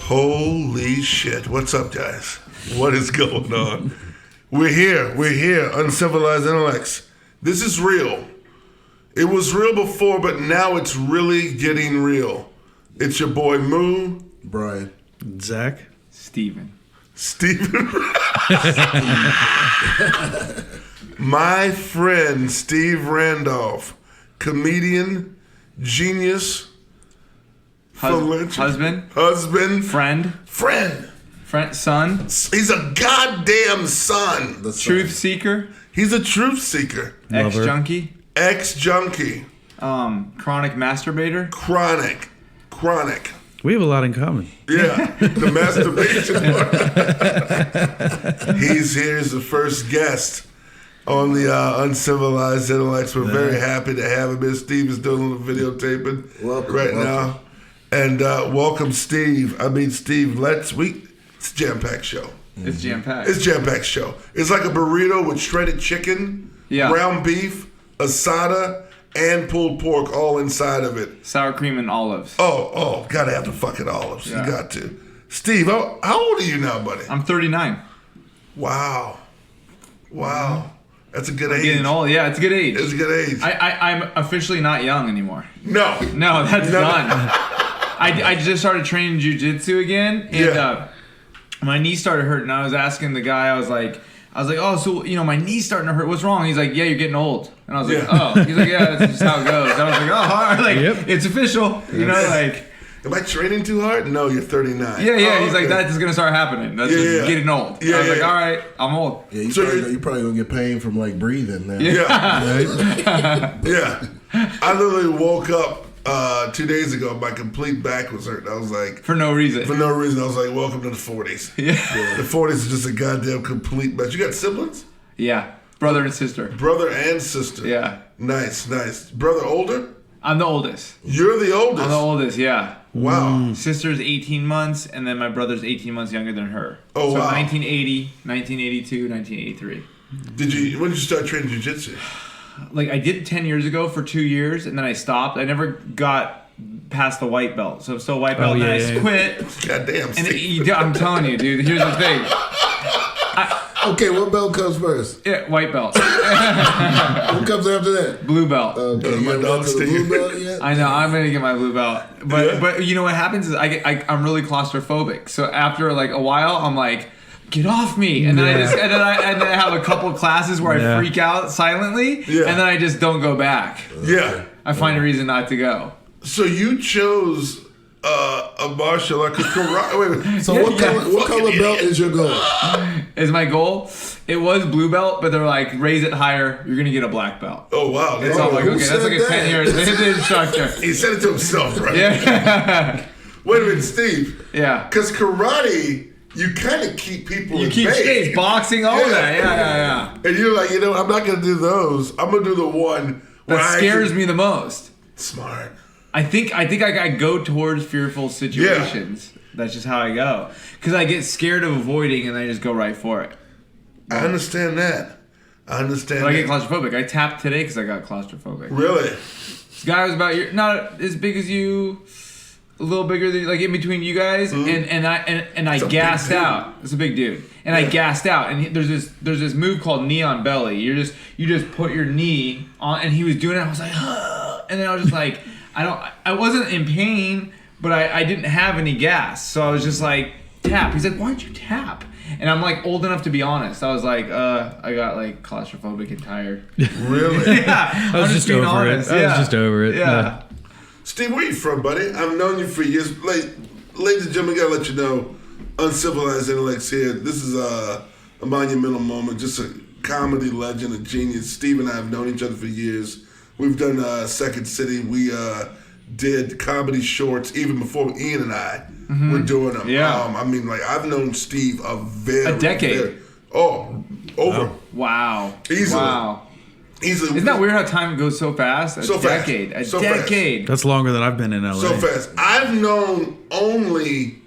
Holy shit. What's up, guys? What is going on? We're here. Uncivilized Intellects. This is real. It was real before, but now it's really getting real. It's your boy Moo. Brian. Zach. Steven. My friend Steve Randolph. Comedian. Genius. Husband. Friend. Son. He's a goddamn son. Truth seeker. He's a truth seeker. Ex-junkie. Chronic masturbator. Chronic. We have a lot in common. Yeah, the masturbation part. He's here as the first guest on the Uncivilized Intellects. We're very happy to have him here. Steve is doing a little videotaping now. And welcome, Steve. Steve, it's a jam-packed show. It's jam-packed. It's a jam-packed show. It's like a burrito with shredded chicken, ground beef, asada, and pulled pork all inside of it. Sour cream and olives. Oh, gotta have the fucking olives. Yeah. You got to. Steve, how old are you now, buddy? I'm 39. Wow. That's a good age. Getting old, yeah, it's a good age. It's a good age. I'm officially not young anymore. No, that's done. I just started training jiu-jitsu again, and my knee started hurting. I was asking the guy, I was like, oh, so, my knee's starting to hurt. What's wrong? He's like, yeah, you're getting old. And I was like, oh. He's like, yeah, that's just how it goes. And I was like, oh, all right, it's official. Am I training too hard? No, you're 39. Yeah. He's like, that's going to start happening. That's just getting old. I was like, all right, I'm old. Yeah, you're probably going to get pain from, breathing now. Yeah. Yeah. I literally woke up 2 days ago, my complete back was hurt. I was like... For no reason. I was like, welcome to the 40s. Yeah. The 40s is just a goddamn complete mess. You got siblings? Yeah. Brother and sister. Yeah. Nice. Brother older? I'm the oldest. You're the oldest? I'm the oldest, yeah. Wow. Sister's 18 months, and then my brother's 18 months younger than her. Oh, so wow. 1980, 1982, 1983. When did you start training jiu-jitsu? I did 10 years ago for 2 years, and then I stopped. I never got past the white belt. So I'm still white belt, and then I quit. Goddamn. And I'm telling you, dude, here's the thing. Okay, what belt comes first? Yeah, white belt. What comes after that? Blue belt. Okay, you haven't got to the blue belt yet? I know, I'm gonna get my blue belt. But you know what happens is I'm really claustrophobic. So after a while, I'm like, get off me, and then I have a couple of classes where I freak out silently, and then I just don't go back. Yeah, I find a reason not to go. So you chose a martial art karate. So what color belt is your goal? Is my goal? It was blue belt, but they're like, raise it higher. You're gonna get a black belt. Oh wow! So I'm like, okay, that's like a 10 years. The instructor. He said it to himself, right? Yeah. Wait a minute, Steve. Yeah. Because karate, you kind of keep people. You keep space, boxing, all that. Yeah. And you're like, I'm not gonna do those. I'm gonna do the one that scares me the most. Smart. I think I go towards fearful situations. Yeah. That's just how I go. Because I get scared of avoiding, and I just go right for it. I understand that. But I get claustrophobic. I tapped today because I got claustrophobic. Really? This guy was not as big as you, a little bigger than in between you guys, and I gassed out. It's a big dude, and I gassed out. And there's this move called knee on belly. You just put your knee on, and he was doing it. I was like, and then I was just like, I wasn't in pain, but I didn't have any gas, so I was just like, tap. He's like, why'd you tap? And I'm old enough to be honest. I was like, I got claustrophobic and tired. Really? Yeah. I was just over honest. it. I was just over it. Yeah. Steve, where you from, buddy? I've known you for years. Ladies and gentlemen, I gotta let you know, Uncivilized Intellects here. This is a monumental moment. Just a comedy legend, a genius. Steve and I have known each other for years. We've done Second City. We did comedy shorts even before Ian and I were doing them. Yeah. I've known Steve a decade. Over. Wow. Easily. Wow. Easily. Isn't that weird how time goes so fast? A decade. Fast. That's longer than I've been in LA. So fast. I've known only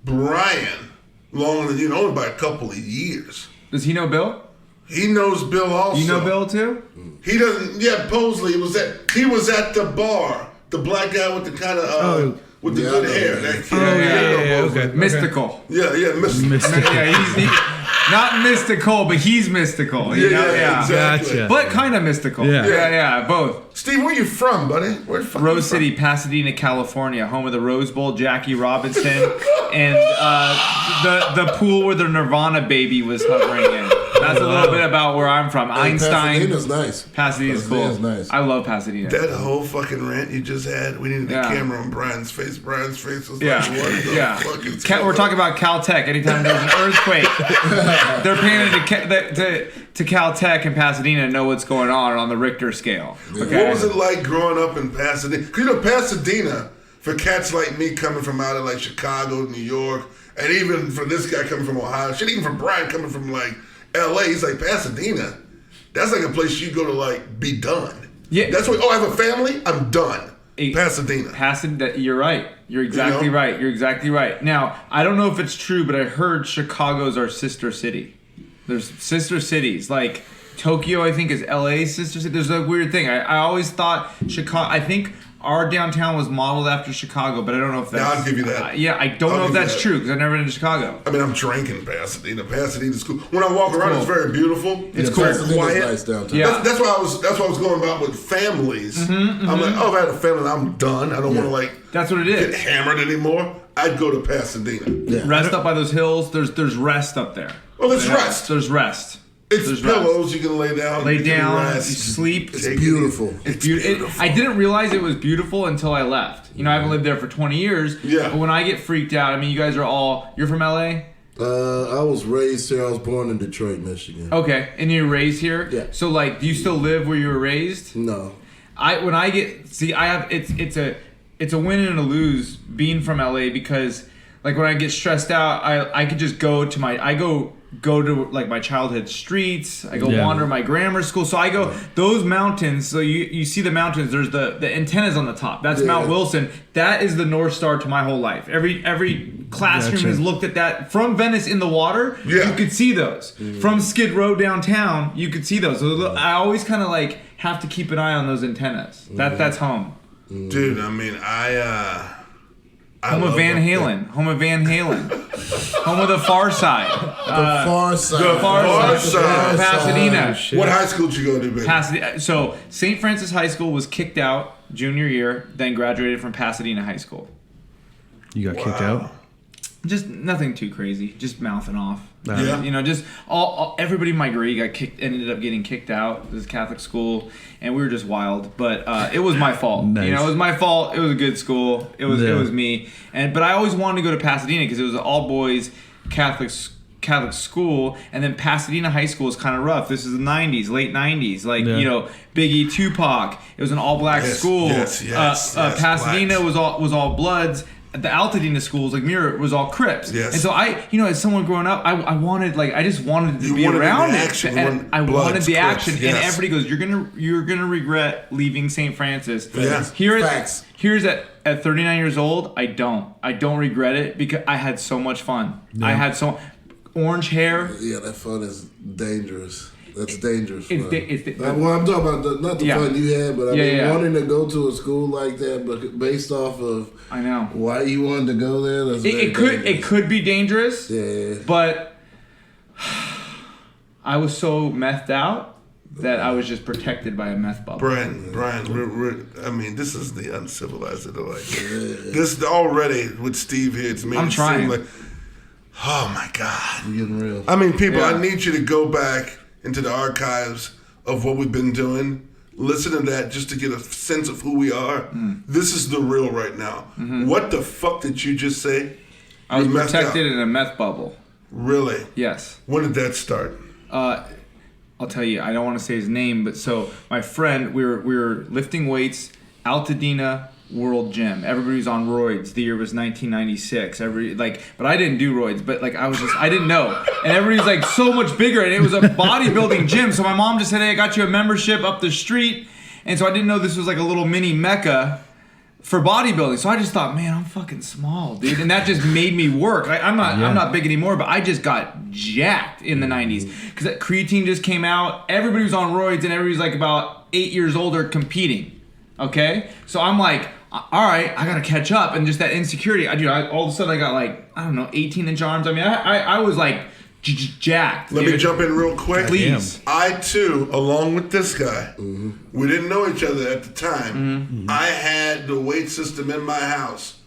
Brian longer than you, only by a couple of years. Does he know Bill? He knows Bill also. You know Bill too? He doesn't. Yeah, Posley he was at the bar. The black guy with the kind of with the good hair. That kid. Okay. Mystical. Yeah, Mystical. Yeah, he's not mystical, but he's mystical. You know? exactly. Gotcha. But kind of mystical. Yeah. Yeah, both. Steve, where you from, buddy? Where the fuck Rose you from? City, Pasadena, California, home of the Rose Bowl, Jackie Robinson, and the pool where the Nirvana baby was hovering in. That's a little bit about where I'm from. Einstein. Pasadena's nice. Pasadena's cool. Nice. I love Pasadena. That whole fucking rant you just had, we needed the camera on Brian's face. Brian's face was like, what the fuck is going We're on? talking about Caltech. Anytime there's an earthquake, they're paying to Caltech in Pasadena to know what's going on the Richter scale. Okay? What was it like growing up in Pasadena? Because, you know, Pasadena, for cats like me coming from out of, like, Chicago, New York, and even for this guy coming from Ohio, shit, even for Brian coming from, like, L.A., he's like, Pasadena, that's like a place you go to, like, be done. Yeah. That's what, I have a family, I'm done. Pasadena. You're right. You're exactly right. You're exactly right. Now, I don't know if it's true, but I heard Chicago's our sister city. There's sister cities. Like, Tokyo, I think, is LA's sister city. There's a weird thing. I always thought Chicago, I think our downtown was modeled after Chicago, but I don't know if that's... Yeah, I'll give you that. I don't know if that's true, because I've never been to Chicago. I mean, I'm drinking Pasadena. Pasadena's cool. When I walk around, it's very beautiful. It's cool. very Pasadena's quiet. nice downtown. Yeah. That's what I was going about with families. I'm like, if I had a family, I'm done. I don't want to, like... That's what it get is. hammered anymore. I'd go to Pasadena. Yeah. Rest up by those hills. There's rest up there. Oh, there's rest. There's rest. It's There's pillows you can lay down. Lay you can down, rest. you sleep. It's beautiful. It's beautiful. I didn't realize it was beautiful until I left. You know, I haven't lived there for 20 years. Yeah. But when I get freaked out, I mean, you guys are all... You're from LA? I was raised here. I was born in Detroit, Michigan. Okay. And you're raised here? Yeah. So, like, do you still live where you were raised? No. It's a win and a lose being from LA because, like, when I get stressed out, I could just go to go to like my childhood streets. I go wander my grammar school. So I go those mountains. So you see the mountains. There's the antennas on the top. That's Mount Wilson. That is the North Star to my whole life. Every classroom has looked at that from Venice in the water. Yeah. You could see those from Skid Row downtown. You could see those. So I always kind of like have to keep an eye on those antennas. That's home. Dude, I mean, Home of Van Halen. Home of Van Halen. Home of the Far Side. The far side. The Far Side. Pasadena. What high school did you go to, baby? Pasadena. So St. Francis High School was kicked out junior year, then graduated from Pasadena High School. You got kicked out? Just nothing too crazy. Just mouthing off. Yeah. You know, just all everybody in my grade ended up getting kicked out. It was a Catholic school, and we were just wild. But it was my fault. Nice. You know, it was my fault. It was a good school. It was me. But I always wanted to go to Pasadena because it was an all boys Catholic school, and then Pasadena High School is kind of rough. This is the '90s, late '90s, like you know, Biggie, Tupac. It was an all black school. Yes, Pasadena blacks. was all Bloods. The Altadena schools, like Mirror, was all Crips. Yes. And so as someone growing up, I wanted, like, I just wanted to be around it. And I wanted the action. And everybody goes, you're gonna regret leaving St. Francis. Yeah. Here's at 39 years old, I don't regret it because I had so much fun. Yeah. I had so orange hair. Yeah, that fun is dangerous. That's dangerous. Well, I'm talking about not the fun you had, but I mean wanting to go to a school like that, but based off of why you wanted to go there. It could be dangerous. Yeah. But I was so methed out that I was just protected by a meth bubble. Brian, I mean, this is the uncivilized intellect. This already with Steve here, it's made it seem like, oh my God, you're getting real. I mean, people, I need you to go back into the archives of what we've been doing. Listen to that just to get a sense of who we are. This is the real right now. What the fuck did you just say? I was protected in a meth bubble. Really? Yes. When did that start? I'll tell you, I don't want to say his name, but so my friend, we were lifting weights, Altadena World Gym. Everybody was on roids. The year was 1996. But I didn't do roids. But like I didn't know. And everybody's like so much bigger. And it was a bodybuilding gym. So my mom just said, "Hey, I got you a membership up the street." And so I didn't know this was like a little mini mecca for bodybuilding. So I just thought, man, I'm fucking small, dude. And that just made me work. I'm not big anymore, but I just got jacked in the 90s because that creatine just came out. Everybody was on roids, and everybody's like about 8 years older competing. Okay, so I'm like, all right, I gotta catch up, and just that insecurity. All of a sudden I got like, I don't know, 18-inch arms. I mean, I was like jacked. Let me jump in real quick. Please. I too, along with this guy, we didn't know each other at the time. I had the weight system in my house.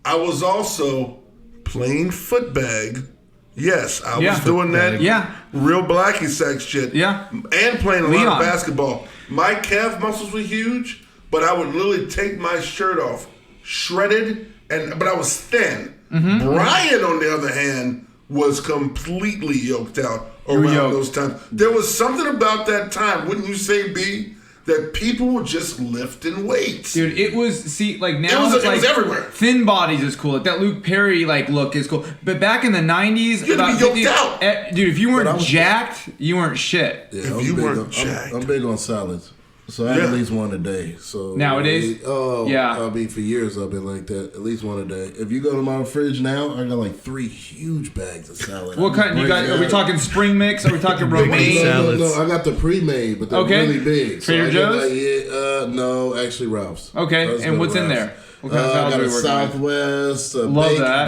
I was also playing footbag. Yes, I was doing that. Yeah. Real blacky sack shit. Yeah. And playing a lot of basketball. My calf muscles were huge, but I would literally take my shirt off, shredded, but I was thin. Brian, on the other hand, was completely yoked out around those times. There was something about that time, wouldn't you say, B? That people were just lifting weights. Dude, it was, now it was everywhere. Thin bodies is cool. Like that Luke Perry look is cool. But back in the 90s, you had to be yoked out. Dude, if you weren't jacked, you weren't shit. Yeah, if you weren't jacked. I'm big on salads. So I have at least one a day. So nowadays? I mean, for years I've been like that. At least one a day. If you go to my fridge now, I got like 3 huge bags of salad. What kind you got? Are we talking spring mix? Are we talking romaine? No, I got the pre-made, but they're really big. Trader Joe's? No, actually Ralph's. Okay, and what's in there? What kind of I salad got are we a working Southwest,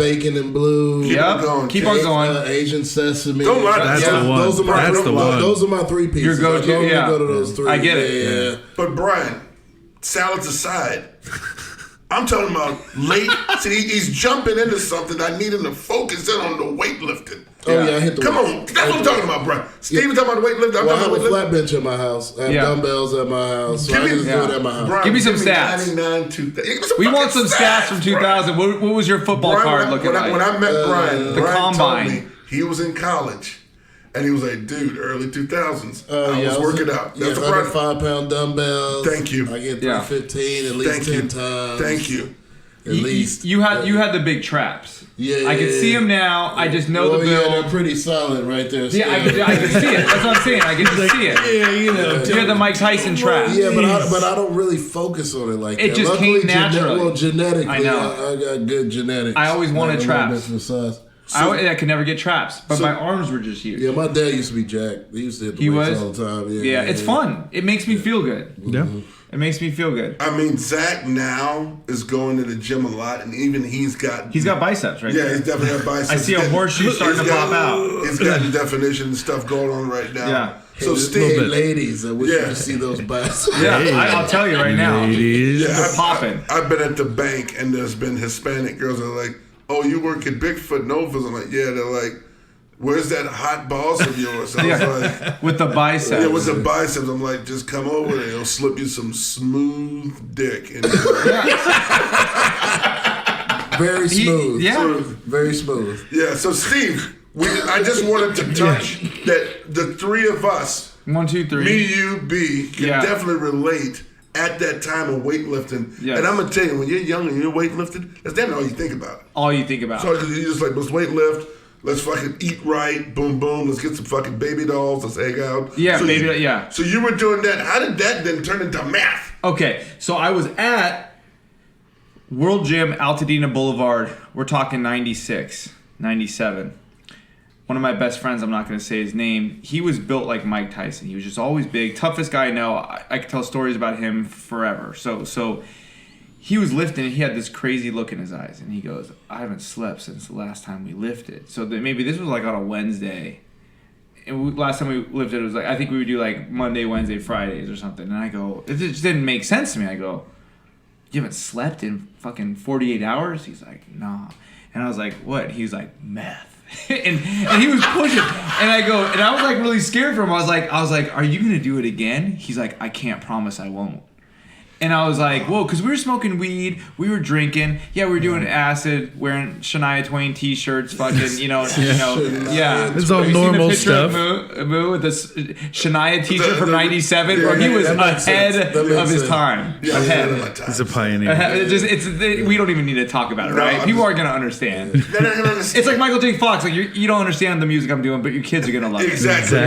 bacon and blue. Keep on going. Asian sesame. Don't lie. That's the one. Those are my 3 pieces. Your go-to, I go to those 3. I get it. Yeah. But Brian, salads aside, I'm talking about late. See, he's jumping into something. I need him to focus in on the weightlifting. Oh yeah, I hit the Come on, that's what I'm talking about, Brian. Steve was talking about the weightlifting. I have a flat bench at my house. I have dumbbells at my house. So I just do it at my house. Brian, give me some stats. 99, 2000. We want some stats from 2000. What was your football card looking like? When I met Brian, the Brian combine. told me he was in college. And he was like, dude, early 2000s. I was working out. That's 105-pound dumbbells. Thank you. I get 315 at least 10 times. Thank you. At least. You had the big traps. Yeah. I can see them now. I just know the build. Yeah, they're pretty solid right there. Yeah, I can see it. That's what I'm saying. I can see it. Yeah, you know. You had the Mike Tyson trap. Yeah, but I don't really focus on it like that. It just came naturally. Genetically, I know. I got good genetics. I always wanted traps. I could never get traps, but my arms were just huge. Yeah, my dad used to be jacked. He used to hit the weights all the time. Yeah, it's fun. It makes me feel good. Yeah. It makes me feel good. I mean, Zach now is going to the gym a lot, and even he's got biceps, right? Yeah, he's definitely got biceps. I see a horseshoe starting to pop out. He's got definition and stuff going on right now. Yeah. So Steve, ladies, I wish you could see those biceps. Yeah, I'll tell you right now. Ladies. They're popping. I've been at the bank, and there's been Hispanic girls that are like, "Oh, you work at Bigfoot Novas?" I'm like, "Yeah." They're like, "Where's that hot boss of yours?" I was like, with the biceps. Yeah, with the biceps. I'm like, just come over there. He'll slip you some smooth dick. Very smooth. Very smooth. Yeah. So Steve, I just wanted to touch that the 3 of us, 1, 2, 3, me, you, B, can definitely relate at that time of weightlifting. Yes. And I'm gonna tell you, when you're young and you're weightlifting, that's damn all you think about. All you think about. So you're just like, let's weightlift. Let's fucking eat right. Boom, boom. Let's get some fucking baby dolls. Let's egg out. Yeah, so baby. Yeah. So you were doing that. How did that then turn into math? Okay, so I was at World Gym, Altadena Boulevard. We're talking 96, 97. One of my best friends, I'm not going to say his name, he was built like Mike Tyson. He was just always big. Toughest guy I know. I could tell stories about him forever. So he was lifting, and he had this crazy look in his eyes. And he goes, I haven't slept since the last time we lifted. So maybe this was like on a Wednesday. And last time we lifted, it was like, I think we would do like Monday, Wednesday, Fridays or something. And I go, it just didn't make sense to me. I go, you haven't slept in fucking 48 hours? He's like, nah. And I was like, what? He's like, meth. and he was pushing. And I go, and I was like really scared for him. I was like, are you gonna do it again? He's like, I can't promise I won't. And I was like, whoa, because we were smoking weed, we were drinking, we were doing acid, wearing Shania Twain t-shirts, fucking, yeah. It's all normal stuff. Moo with this Shania t-shirt from '97, where he was ahead of his time. Yeah, ahead. He's a pioneer. We don't even need to talk about it, right? People are gonna understand. It's like Michael J. Fox. Like you don't understand the music I'm doing, but your kids are gonna love it. Exactly.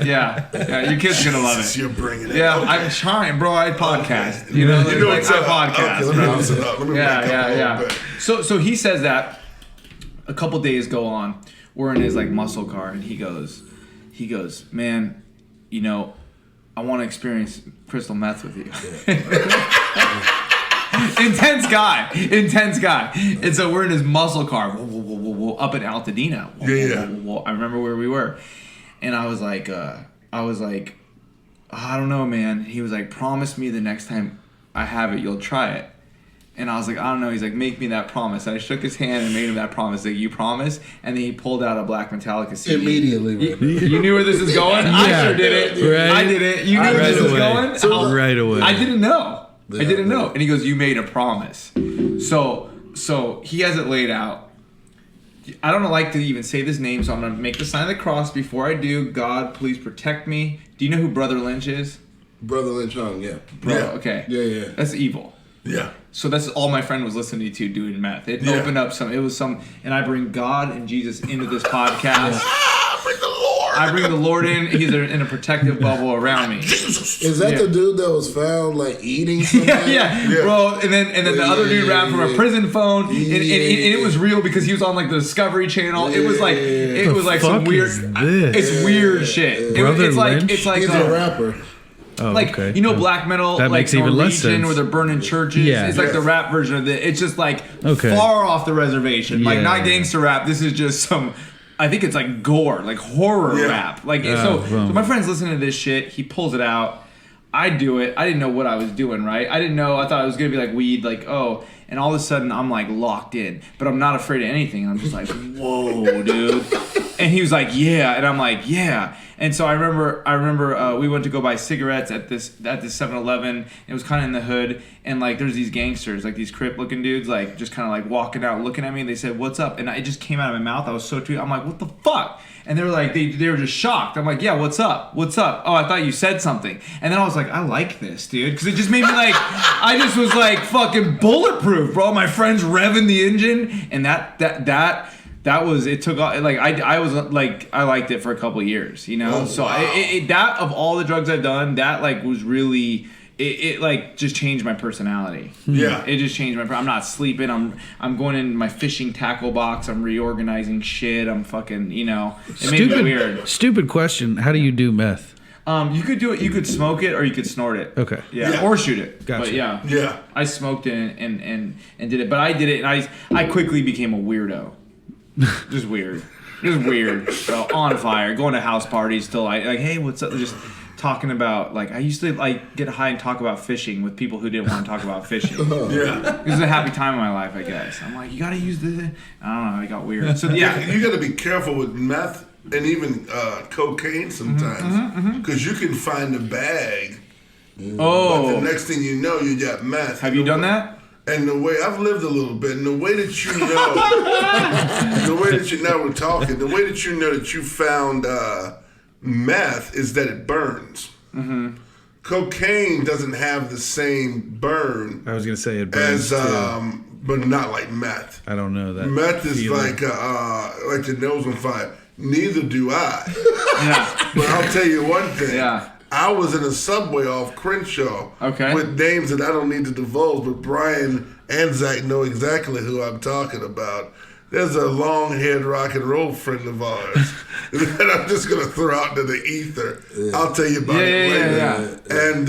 Yeah, your kids are gonna love it. You're bringing it. Yeah, I'm trying, bro. I podcast. You know what's up? Podcast. Okay, yeah. So he says that a couple days go on. We're in his like muscle car, and he goes, man, I want to experience crystal meth with you. Intense guy. And so we're in his muscle car, up in Altadena. I remember where we were, and I was like, I don't know, man. He was like, promise me the next time I have it, you'll try it. And I was like, I don't know. He's like, make me that promise. And I shook his hand and made him that promise. Like, you promise? And then he pulled out a Black Metallica CD. Immediately. You knew where this is going? Yeah. I sure did it. Right. I did it. You knew where Right this was away. going? So right away. I didn't know. Yeah. I didn't know. And he goes, you made a promise. So he has it laid out. I don't like to even say this name, so I'm going to make the sign of the cross. Before I do, God, please protect me. Do you know who Brother Lynch is? Brother Lynch Hung, yeah. Bro, okay. Yeah. That's evil. Yeah. So that's all my friend was listening to doing meth. It opened up and I bring God and Jesus into this podcast. Bring the Lord. I bring the Lord in. He's in a protective bubble around me. Is that the dude that was found like eating somebody? yeah, bro. And then the other dude rapped from a prison phone, and it was real because he was on like the Discovery Channel. It was like some weird. It's weird shit. It's like he's a rapper. Oh, like okay. you know black metal That like makes even less Norwegian sense. where they're burning churches. Yeah. It's like the rap version of it. It's just like Okay. far off the reservation. Like Yeah, not yeah. gangster rap. This is just some. I think it's like gore, like horror rap. Like so my friend's listening to this shit. He pulls it out. I do it. I didn't know what I was doing. Right. I didn't know. I thought it was gonna be like weed. Like and all of a sudden I'm like locked in. But I'm not afraid of anything. I'm just like whoa, dude. And he was like, yeah. And I'm like, yeah. And so I remember we went to go buy cigarettes at this 7-Eleven. It was kind of in the hood. And like there's these gangsters, like these Crip looking dudes, like just kind of like walking out looking at me. And they said, what's up? And it just came out of my mouth. I was so tweaked. I'm like, what the fuck? And they were like, they were just shocked. I'm like, yeah, what's up? What's up? Oh, I thought you said something. And then I was like, I like this, dude. Because it just made me like, I just was like fucking bulletproof, bro. My friend's revving the engine. And that was, it took off, like, I was, like, I liked it for a couple of years, you know? So, that, of all the drugs I've done, that, like, was really, it like, just changed my personality. Yeah. It just changed I'm not sleeping, I'm going in my fishing tackle box, I'm reorganizing shit, I'm fucking, you know, it made me weird. Stupid question. How do you do meth? You could do it, you could smoke it, or you could snort it. Okay. Yeah. Or shoot it. Gotcha. But yeah. Yeah. I smoked it and did it, but I did it, and I quickly became a weirdo. Just weird. So, on fire, going to house parties till like, hey, what's up? Just talking about, like, I used to like get high and talk about fishing with people who didn't want to talk about fishing. Yeah. It was a happy time in my life, I guess. I'm like, you gotta use this. I don't know. I got weird. So yeah, You got to be careful with meth and even cocaine sometimes because you can find a bag. But the next thing you know, you got meth. Have you done that? And the way I've lived a little bit, and the way that you know, now we're talking, the way that you know that you found meth is that it burns. Mm-hmm. Cocaine doesn't have the same burn. I was gonna say it burns as but not like meth. I don't know that. Meth is feeling. like the nose on fire. Neither do I. Yeah. But I'll tell you one thing. Yeah. I was in a subway off Crenshaw with names that I don't need to divulge, but Brian and Zach know exactly who I'm talking about. There's a long-haired rock and roll friend of ours that I'm just going to throw out into the ether. Yeah. I'll tell you about it later. Yeah. And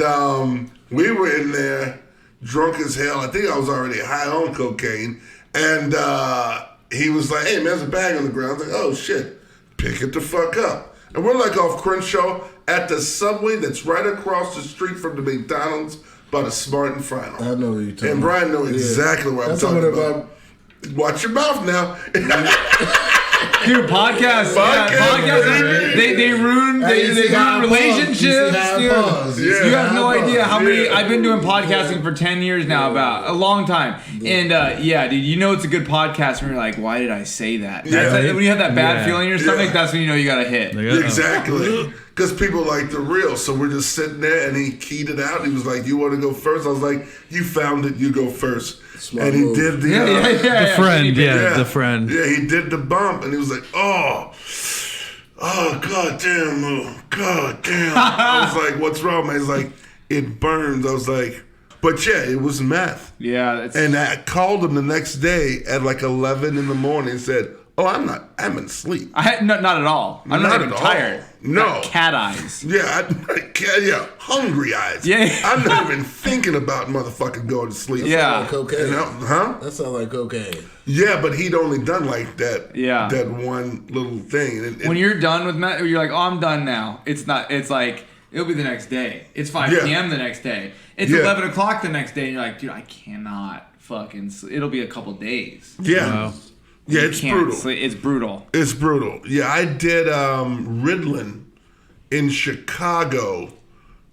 we were in there drunk as hell. I think I was already high on cocaine. And he was like, hey, man, there's a bag on the ground. I was like, oh, shit, pick it the fuck up. And we're like off Crenshaw at the subway that's right across the street from the McDonald's by the Smart and Final. I know what you're talking about. And Brian knows exactly what I'm talking about. Watch your mouth now. Dude, podcasts. They ruin relationships, dude. You have no idea how many. I've been doing podcasting for 10 years now, about a long time. And dude, you know it's a good podcast when you're like, why did I say that? That's like, when you have that bad feeling in your stomach, that's when you know you got to hit. Exactly. Because people like the real. So we're just sitting there, and he keyed it out. He was like, you want to go first? I was like, you found it, you go first. And he did the friend. The friend. Yeah, he did the bump, and he was like, oh, god damn. I was like, what's wrong, man? He's like, it burns. I was like, but yeah, it was meth. Yeah. And I called him the next day at like 11 in the morning and said, oh, I'm in sleep. Not at all. I'm not even tired. No. Cat eyes. Yeah, hungry eyes. Yeah. I'm not even thinking about motherfucking going to sleep. Yeah. Like cocaine. Huh? That sounds like cocaine. Yeah, but he'd only done like that. Yeah. That one little thing. When you're done with meth, you're like, oh, I'm done now. It's not. It's like it'll be the next day. It's 5 p.m. the next day. It's 11 o'clock the next day, and you're like, dude, I cannot fucking sleep. It'll be a couple days. Yeah. Wow. Yeah, it's brutal. It's brutal. It's brutal. Yeah, I did Ritalin in Chicago.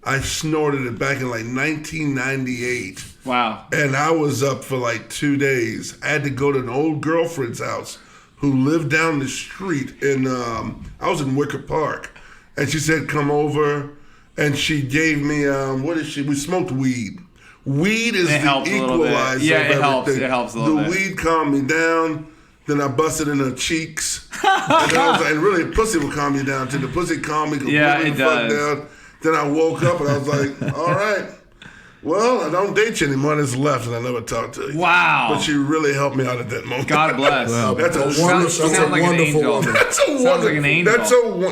I snorted it back in like 1998. Wow. And I was up for like 2 days. I had to go to an old girlfriend's house who lived down the street in, I was in Wicker Park. And she said, come over. And she gave me, we smoked weed. Weed is the equalizer. Yeah, of everything. It helps a little bit. The weed calmed me down. Then I busted in her cheeks. and really, pussy will calm you down too. The pussy calmed me completely down. Then I woke up and I was like, all right. Well, I don't date you anymore. It's left, and I never talked to you. Wow. But she really helped me out at that moment. God bless. Wow. That's a wonderful, sounds like an angel. That's a Sounds wonderful. like an angel.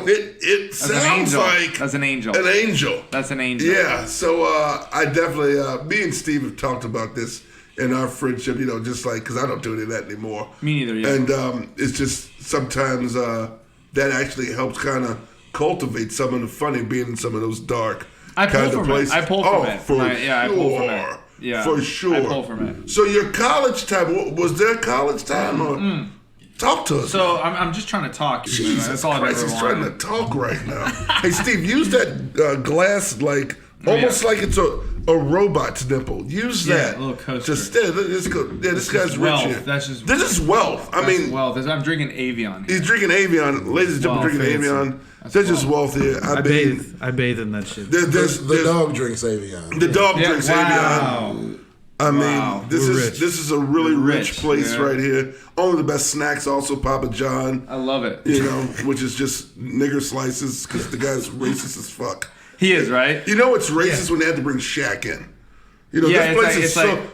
It sounds like that's an angel. An angel. That's an angel. Yeah. So I definitely, me and Steve have talked about this in our friendship. You know, just like because I don't do any of that anymore. Me neither. Yeah. And it's just sometimes that actually helps kind of cultivate some of the funny being in some of those dark. I pull from it. I pull from it. I pull from it. Yeah, for sure. I pull from it. So your college time, was there college time? Or talk to us. So I'm just trying to talk. Jesus That's all Christ, I've ever he's wanted. trying to talk right now. Hey, Steve, use that glass like almost like it's a robot's nipple. Use that. A little coaster. Just this guy's rich wealth. here. That's just this is wealth. I mean, wealth. I'm drinking Avion. He's drinking Avion. Ladies and gentlemen, drinking Avion. That's just wealth here. I bathe in that shit. The dog drinks Avion. The dog drinks wow. Avion. I mean, this is a really rich place right here. Only the best snacks, also Papa John. I love it. You know, which is just nigger slices because the guy's racist as fuck. He is, right? You know it's racist when they had to bring Shaq in. You know,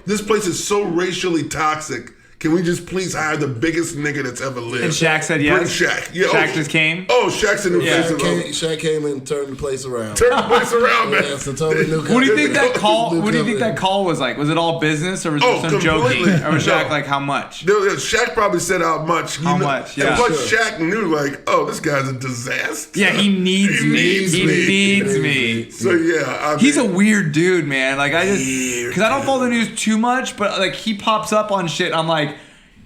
this place is so racially toxic. Can we just please hire the biggest nigga that's ever lived? And Shaq said yes. Bring Shaq. Yeah, Shaq just came. Oh, Shaq's the new face of Shaq came and turned the place around. Turned the place around, man. Yeah, it's a totally new What do you think that call? What do you think that call was like? Was it all business or was it some joking? Or was Shaq like how much? Shaq probably said how much. How much? Yeah. And plus, Shaq knew like, oh, this guy's a disaster. Yeah, he needs me. He needs me. So yeah, he's a weird dude, man. Like I just because I don't follow the news too much, but like he pops up on shit. I'm like.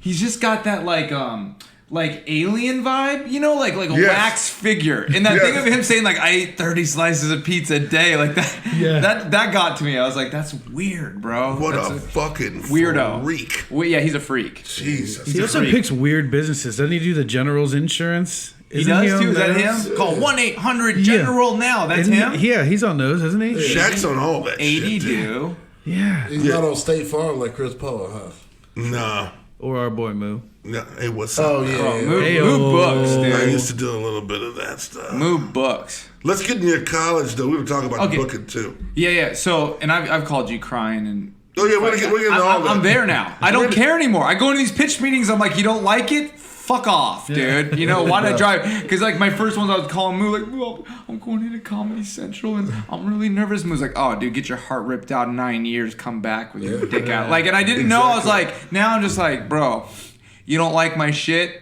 He's just got that like alien vibe, you know, like a wax figure. And that thing of him saying like I ate 30 slices of pizza a day, like that. Yeah. That got to me. I was like, that's weird, bro. What that's a fucking weirdo freak. Yeah, he's a freak. Jesus. He also picks weird businesses. Doesn't he do the General's Insurance? He does too. Is that him? Call 1-800-GENERAL now. That's him. Yeah, he's on those, isn't he? Shaq's on all that. 80 shit. do. Yeah. He's not on State Farm like Chris Paul, huh? Nah. Or our boy Moo. Yeah, hey, what's up? Oh, yeah. Moo books, dude. I used to do a little bit of that stuff. Moo books. Let's get in your college, though. We were talking about the booking, too. Yeah. So, and I've called you crying and... Oh, yeah, we're getting all that. I'm there now. I don't care anymore. I go into these pitch meetings, I'm like, you don't like it? Fuck off, dude. You know, why did I drive? Because, like, my first ones I was calling Moo, like, well, I'm going into Comedy Central, and I'm really nervous. Moo's like, oh, dude, get your heart ripped out in 9 years, come back with your dick out. Like, and I didn't know. I was like, now I'm just like, bro, you don't like my shit?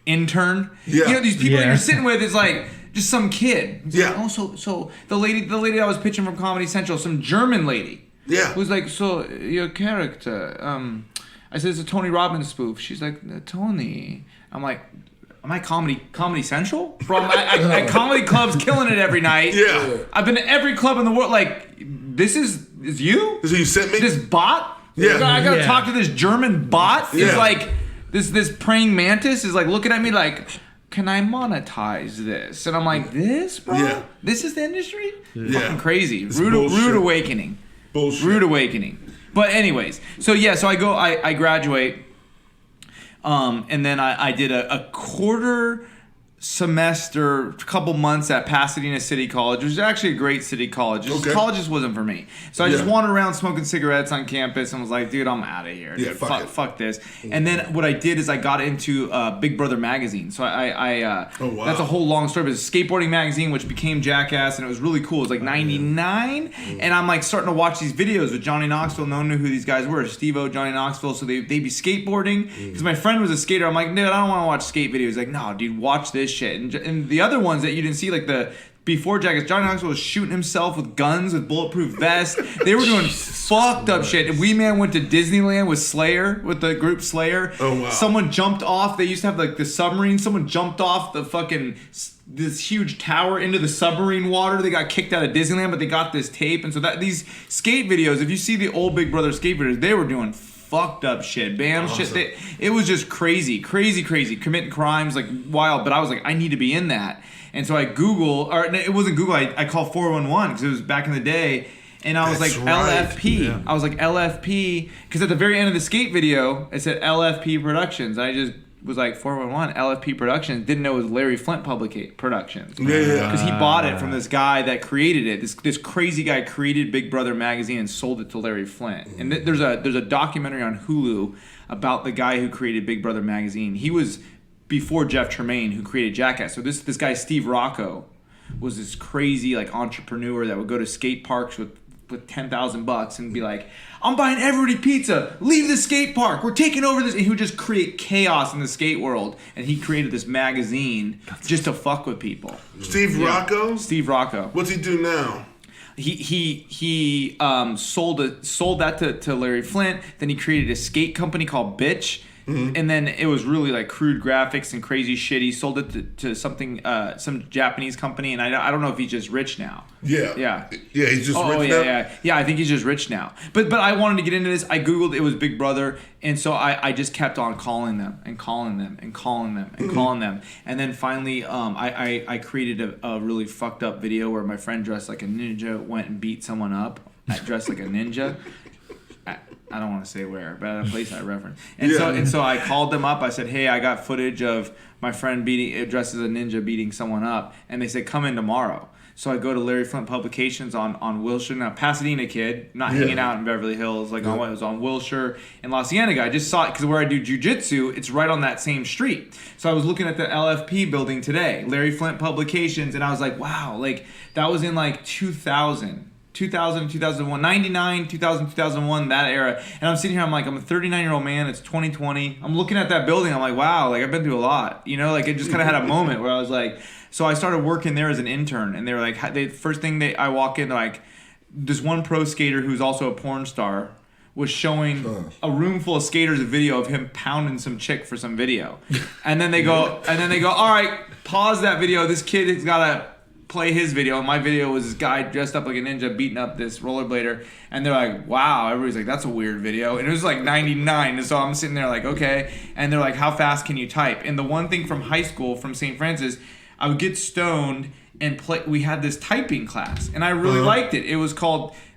Intern? Yeah. You know, these people that you're sitting with is like, just some kid. He's like, oh, so the lady I was pitching from Comedy Central, some German lady. Yeah. Who's like, so your character, I said, it's a Tony Robbins spoof. She's like, Tony. I'm like, am I Comedy Central? Bro, at comedy clubs killing it every night. Yeah. I've been to every club in the world. Like, this is you? This is who you sent me? This bot? Yeah. I gotta talk to this German bot? Yeah. It's like, this praying mantis is like looking at me like, can I monetize this? And I'm like, this, bro? Yeah. This is the industry? Yeah. Fucking crazy. It's Rude awakening. Bullshit. Rude awakening. But anyways, so I graduate, and then I did a quarter semester, a couple months at Pasadena City College, which is actually a great city college. College just wasn't for me. So I just wandered around smoking cigarettes on campus and was like, dude, I'm out of here. Dude. Fuck this. And then what I did is I got into Big Brother magazine. So that's a whole long story. But it's a skateboarding magazine, which became Jackass, and it was really cool. It was like 99. And I'm like starting to watch these videos with Johnny Knoxville. No one knew who these guys were. Steve-O, Johnny Knoxville. So they'd be skateboarding. Because my friend was a skater. I'm like, dude, I don't want to watch skate videos. He's like, no, dude, watch this shit. And the other ones that you didn't see, like the before Jackass, Johnny Knoxville was shooting himself with guns with bulletproof vests. They were doing fucked up shit. And Wee Man went to Disneyland with Slayer, with the group Slayer. Oh, wow. Someone jumped off. They used to have like the submarine. Someone jumped off the fucking this huge tower into the submarine water. They got kicked out of Disneyland, but they got this tape. And so that these skate videos, if you see the old Big Brother skate videos, they were doing fucked up shit, shit. It was just crazy, committing crimes like wild. But I was like, I need to be in that, and so I it wasn't Google. I called 411 because it was back in the day, and I was like LFP. Yeah. I was like LFP because at the very end of the skate video it said LFP Productions. I just was like 411 LFP Productions. Didn't know it was Larry Flint Productions. Yeah. Because he bought it from this guy that created it. This crazy guy created Big Brother magazine and sold it to Larry Flint. And there's a documentary on Hulu about the guy who created Big Brother magazine. He was before Jeff Tremaine, who created Jackass. So this guy Steve Rocco was this crazy like entrepreneur that would go to skate parks with $10,000 and be like, I'm buying everybody pizza. Leave the skate park. We're taking over this. And he would just create chaos in the skate world. And he created this magazine just to fuck with people. Steve Rocco? Steve Rocco. What's he do now? He sold that to Larry Flint. Then he created a skate company called Bitch. Mm-hmm. And then it was really like crude graphics and crazy shit. He sold it to something, some Japanese company, and I don't know if he's just rich now. Yeah, he's just rich now. Yeah. I think he's just rich now. But I wanted to get into this. I googled it was Big Brother, and so I just kept on calling them and calling them and calling them and calling them, and then finally I created a really fucked up video where my friend dressed like a ninja went and beat someone up, dressed like a ninja. I don't want to say where, but at a place I referenced. And so I called them up. I said, hey, I got footage of my friend dressed as a ninja beating someone up. And they said, come in tomorrow. So I go to Larry Flint Publications on Wilshire. Now, Pasadena kid, not hanging out in Beverly Hills. Like it was on Wilshire and La Cienega. I just saw it because where I do jiu-jitsu, it's right on that same street. So I was looking at the LFP building today, Larry Flint Publications, and I was like, wow, like that was in like 2000, 2001, 99, 2000, 2001, that era. And I'm sitting here, I'm like, I'm a 39-year-old man. It's 2020. I'm looking at that building. I'm like, wow, like I've been through a lot. You know, like it just kind of had a moment where I was like, so I started working there as an intern. And they were like, first thing I walk in, like this one pro skater who's also a porn star was showing a room full of skaters a video of him pounding some chick for some video. And then they go, all right, pause that video. This kid has got to play his video, and my video was this guy dressed up like a ninja beating up this rollerblader, and they're like, wow, everybody's like, that's a weird video, and it was like 99, and so I'm sitting there like, okay, and they're like, how fast can you type? And the one thing from high school, from St. Francis, I would get stoned and play, we had this typing class, and I really liked it.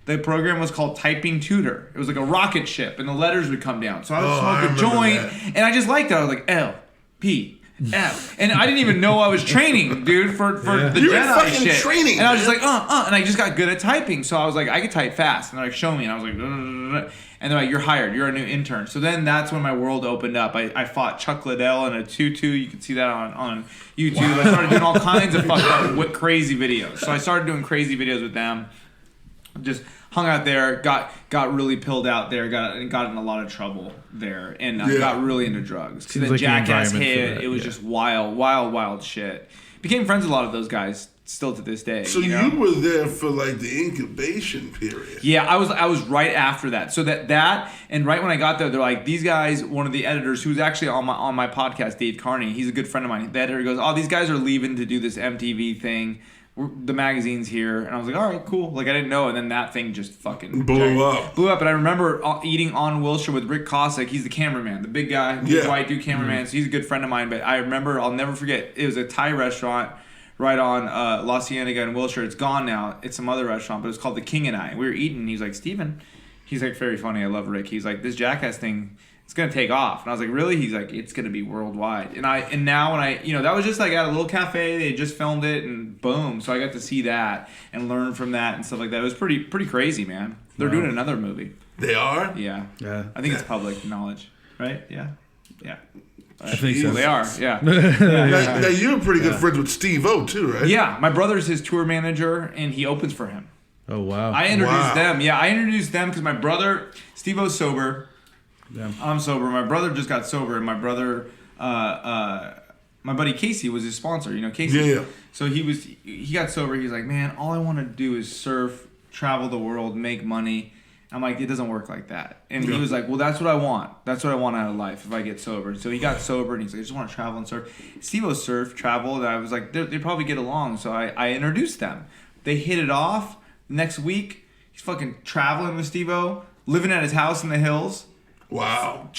The program was called Typing Tutor. It was like a rocket ship, and the letters would come down, so I would smoke a joint, and I just liked it. I was like, L, P, F. And I didn't even know I was training, dude, for the Jedi shit. Training, and I was just like, and I just got good at typing. So I was like, I could type fast. And they're like, show me. And I was like, and they're like, you're hired. You're a new intern. So then that's when my world opened up. I fought Chuck Liddell in a tutu. You can see that on YouTube. Wow. I started doing all kinds of fucked up, crazy videos. So I started doing crazy videos with them. Just hung out there, got really pilled out there, got in a lot of trouble there, and got really into drugs. Because then Jackass hit, it was just wild shit. Became friends with a lot of those guys still to this day. So you were there for like the incubation period. Yeah, I was right after that. So that and right when I got there, they're like, these guys, one of the editors who's actually on my podcast, Dave Carney, he's a good friend of mine. The editor goes, oh, these guys are leaving to do this MTV thing. The magazine's here, and I was like, all right, cool. Like I didn't know, and then that thing just fucking blew up. And I remember eating on Wilshire with Rick Cossack. He's the cameraman, the big guy, white dude cameraman. So he's a good friend of mine. But I remember, I'll never forget. It was a Thai restaurant right on La Cienega in Wilshire. It's gone now. It's some other restaurant, but it's called The King and I. We were eating. And he's like, Steven. He's like, very funny. I love Rick. He's like, this Jackass thing. it's gonna take off. And I was like, really? He's like, it's gonna be worldwide. And now when I, that was just like at a little cafe. They just filmed it, and boom. So I got to see that and learn from that and stuff like that. It was pretty crazy, man. They're doing another movie. They are? Yeah. I think it's public knowledge, right? Yeah. I think so. They are, yeah. Now you're pretty good friends with Steve-O too, right? Yeah, my brother's his tour manager, and he opens for him. Oh, wow. I introduced them. Yeah, I introduced them because my brother, Steve-O's sober. Yeah. I'm sober. My brother just got sober, and my brother, my buddy Casey was his sponsor. Casey. Yeah. So he got sober. He's like, man, all I want to do is surf, travel the world, make money. I'm like, it doesn't work like that. And he was like, well, that's what I want. That's what I want out of life if I get sober. So he got sober, and he's like, I just want to travel and surf. Steve-O surf, travel, and I was like, they probably get along. So I introduced them. They hit it off. Next week, he's fucking traveling with Steve-O, living at his house in the hills. Wow.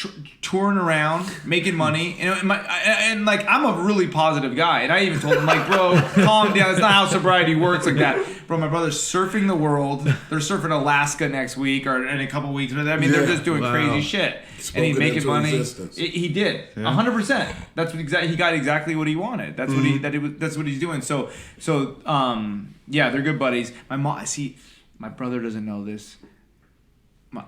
Touring around, making money. And like, I'm a really positive guy. And I even told him, like, bro, calm down. It's not how sobriety works like that. Bro, my brother's surfing the world. They're surfing Alaska next week or in a couple weeks. I mean, they're just doing crazy shit. And he's making money. He did. 100%. That's what he got exactly what he wanted. That's that's what he's doing. So yeah, they're good buddies. My brother doesn't know this.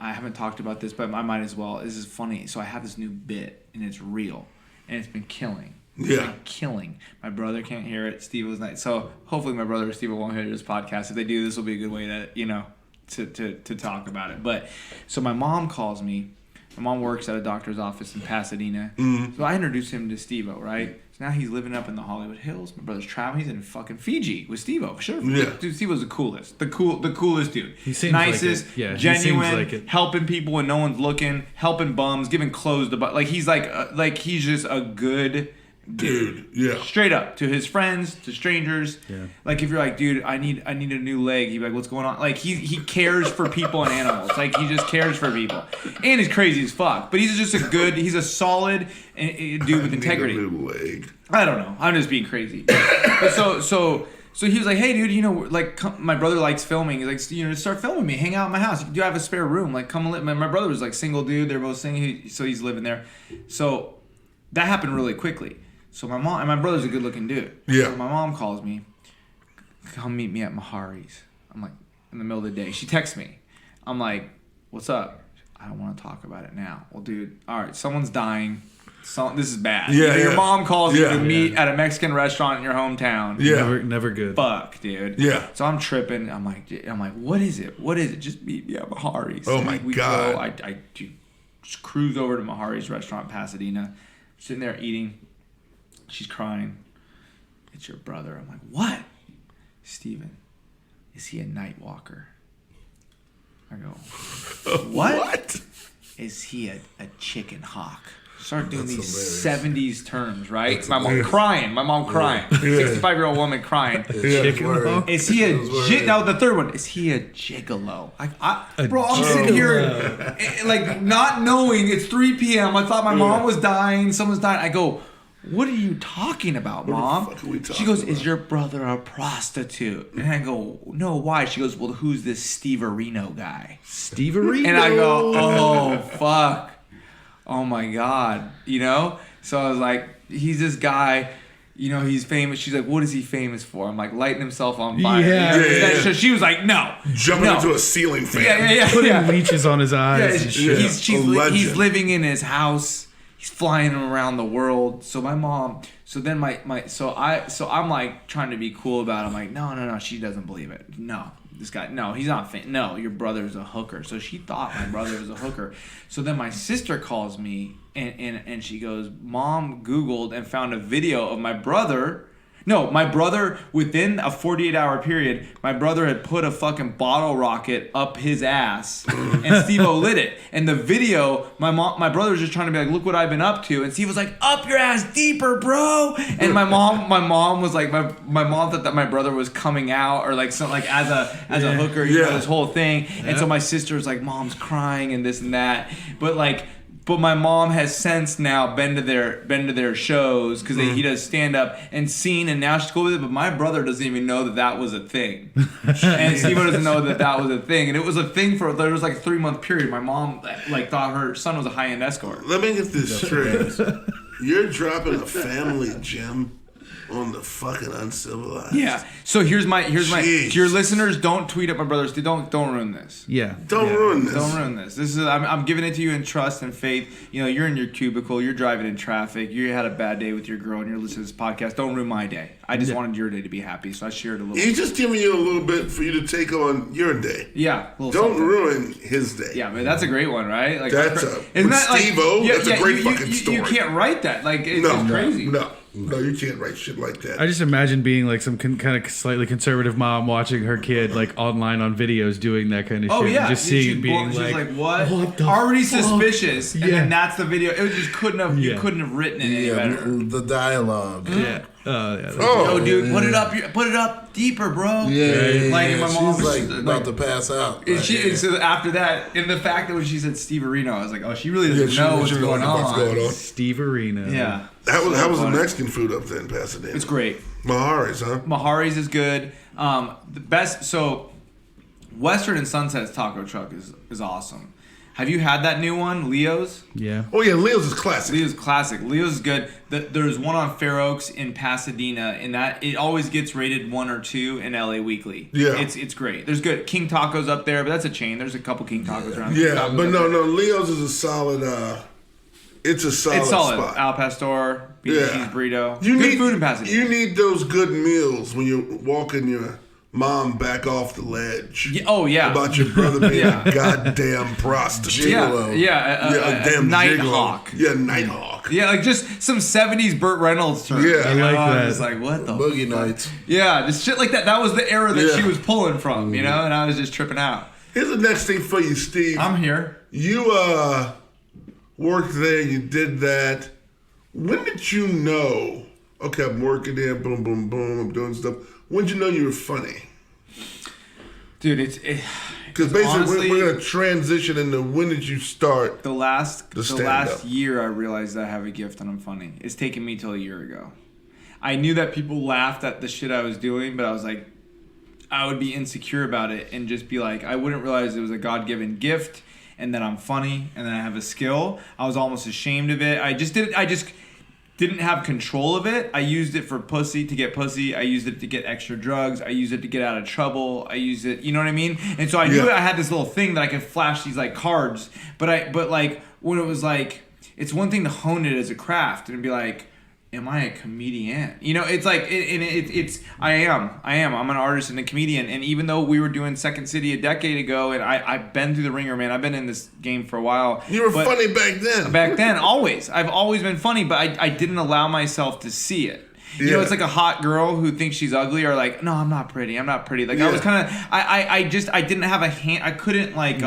I haven't talked about this, but I might as well. This is funny. So I have this new bit, and it's real, and it's been killing. Yeah. Killing. My brother can't hear it. Steve was not. So hopefully my brother or Steve won't hear this podcast. If they do, this will be a good way to talk about it. But so my mom calls me. My mom works at a doctor's office in Pasadena. Mm-hmm. So I introduced him to Steve-O, right? So now he's living up in the Hollywood Hills. My brother's traveling. He's in fucking Fiji with Steve-O, for sure. Yeah. Dude, Steve-O's the coolest. The coolest dude. He seems nicest, like it. Yeah, genuine, he seems like it. helping people when no one's looking, helping bums, giving clothes to like he's like he's just a good dude. Yeah. Straight up to his friends, to strangers. Yeah. Like if you're like, dude, I need a new leg. He'd be like, what's going on? Like he cares for people and animals. Like he just cares for people. And he's crazy as fuck. But he's just he's a solid dude with integrity. Need a new leg. I don't know. I'm just being crazy. But so he was like, hey, dude, like my brother likes filming. He's like, start filming me. Hang out in my house. You do have a spare room. Like come live. My brother was like single dude. They're both single. So he's living there. So that happened really quickly. So my mom and my brother's a good looking dude. Yeah. So my mom calls me, come meet me at Mahari's. I'm like, in the middle of the day. She texts me. I'm like, what's up? I don't want to talk about it now. Well, dude, all right, someone's dying. This is bad. Yeah, Your mom calls you to meet at a Mexican restaurant in your hometown. Yeah. Never good. Fuck, dude. Yeah. So I'm tripping. I'm like, what is it? What is it? Just meet me at Mahari's. Oh my God. I just cruise over to Mahari's restaurant in Pasadena. Sitting there eating. She's crying. It's your brother. I'm like, what? Steven, is he a night walker? I go, what? Is he a chicken hawk? Start doing these hilarious 70s terms, right? That's My mom crying. 65-year-old woman crying. Chicken hawk? Is he now the third one, is he a gigolo? Bro, I'm sitting here like not knowing it's 3 p.m. I thought my mom was dying. Someone's dying. I go, what are you talking about, Mom? What the fuck are we talking She goes, about? is your brother a prostitute? And I go, no, why? She goes, well, who's this Steverino guy? Steverino? And I go, oh, fuck. Oh, my God. So I was like, he's this guy, he's famous. She's like, what is he famous for? I'm like, lighting himself on fire. Yeah. So she was like, no. Jumping into a ceiling fan. Yeah. Putting leeches on his eyes and shit. He's living in his house. He's flying around the world. So my mom, so then so I'm like trying to be cool about it. I'm like, no, she doesn't believe it. No, this guy, no, he's not. No, your brother's a hooker. So she thought my brother was a hooker. So then my sister calls me and she goes, Mom Googled and found a video of my brother. No, my brother, within a 48-hour period, my brother had put a fucking bottle rocket up his ass, and Steve-O lit it. And the video, my brother was just trying to be like, look what I've been up to. And Steve was like, up your ass deeper, bro. And my mom was like, my mom thought that my brother was coming out or like something like as a hooker, this whole thing. And so my sister was like, Mom's crying and this and that. But like, But my mom has since now been to their shows because he does stand up and seen, and now she's cool with it. But my brother doesn't even know that was a thing, and Steve doesn't know that was a thing, and it was a thing for there was like a 3-month period. My mom like thought her son was a high-end escort. Let me get this straight. You're dropping a family gem on the fucking Uncivilized. Yeah. So here's my to your listeners, don't tweet at my brothers. Don't ruin this. Yeah. Don't ruin this. Don't ruin this. This is I'm giving it to you in trust and faith. You know, you're in your cubicle, you're driving in traffic, you had a bad day with your girl and you're listening to this podcast. Don't ruin my day. I just wanted your day to be happy, so I shared a little. He's just giving you a little bit for you to take on your day. Yeah. Don't ruin his day. Yeah, man, that's a great one, right? Like that's Steve-O, that's a great fucking story. You can't write that. Like it's crazy. No, you can't write shit like that. I just imagine being like some kind of slightly conservative mom watching her kid like online on videos doing that kind of shit. Yeah, and just seeing it being she's like, what? What the already fuck? Suspicious, and then that's the video. It just couldn't have you couldn't have written it any better. The dialogue. Yeah. Dude, put it up deeper, bro. Yeah. Like my mom she's like about to pass out. And so after that, and the fact that when she said Steve Areno, I was like, oh, she really doesn't know what's going on. Steve Areno. Yeah. How was the Mexican food up there in Pasadena? It's great. Mahari's, huh? Mahari's is good. The best. So, Western and Sunset's taco truck is awesome. Have you had that new one, Leo's? Yeah. Oh yeah, Leo's is classic. Leo's classic. Leo's is good. There's one on Fair Oaks in Pasadena, and that it always gets rated 1 or 2 in LA Weekly. Yeah. It's great. There's good King Tacos up there, but that's a chain. There's a couple King Tacos around. Yeah, but no, Leo's is a solid. It's a solid spot. Al Pastor, beef cheese burrito. You good need food in Pasadena. You need those good meals when you're walking your mom back off the ledge. Yeah. About your brother being a goddamn prostitute. Damn Nighthawk. Yeah, Nighthawk. Yeah, like just some 70s Burt Reynolds term. Yeah, I like that. I was like, what the Boogie Nights. Yeah, just shit like that. That was the era that she was pulling from, you know, and I was just tripping out. Here's the next thing for you, Steve. I'm here. You worked there, you did that. When did you know, okay, I'm working there, boom, boom, boom, I'm doing stuff. When did you know you were funny? Dude, because basically honestly, we're gonna transition into when did you start the last year I realized I have a gift and I'm funny. It's taken me till a year ago. I knew that people laughed at the shit I was doing, but I was like, I would be insecure about it and just be like, I wouldn't realize it was a God-given gift and that I'm funny and that I have a skill. I was almost ashamed of it. I just didn't have control of it. I used it for pussy, to get pussy. I used it to get extra drugs. I used it to get out of trouble. I used it, you know what I mean? And so I knew I had this little thing that I could flash these like cards. But like when it was like, it's one thing to hone it as a craft and be like, am I a comedian? You know, it's like, I am. I'm an artist and a comedian. And even though we were doing Second City a decade ago, and I've been through the ringer, man. I've been in this game for a while. You were funny back then. Back then, always. I've always been funny, but I didn't allow myself to see it. You know, it's like a hot girl who thinks she's ugly or like, no, I'm not pretty. Like I was kind of, I didn't have a hand. I couldn't like,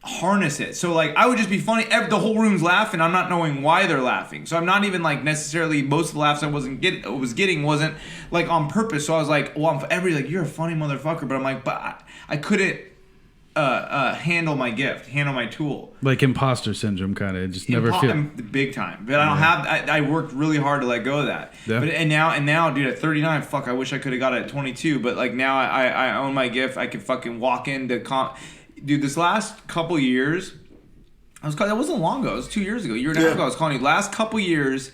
harness it. So like I would just be funny. The whole room's laughing. I'm not knowing why they're laughing. So I'm not even like necessarily, most of the laughs I was getting wasn't like on purpose. So I was like, well, everybody's like, you're a funny motherfucker. But I'm like, but I couldn't handle my gift, handle my tool. Like imposter syndrome kind of just never feel. Big time. But I don't have, I worked really hard to let go of that. Yeah. But and now, dude, at 39, fuck, I wish I could have got it at 22. But like now I own my gift. I can fucking walk into dude, this last couple years, that wasn't long ago. It was 2 years ago, a year and a half ago. I was calling you. Last couple years,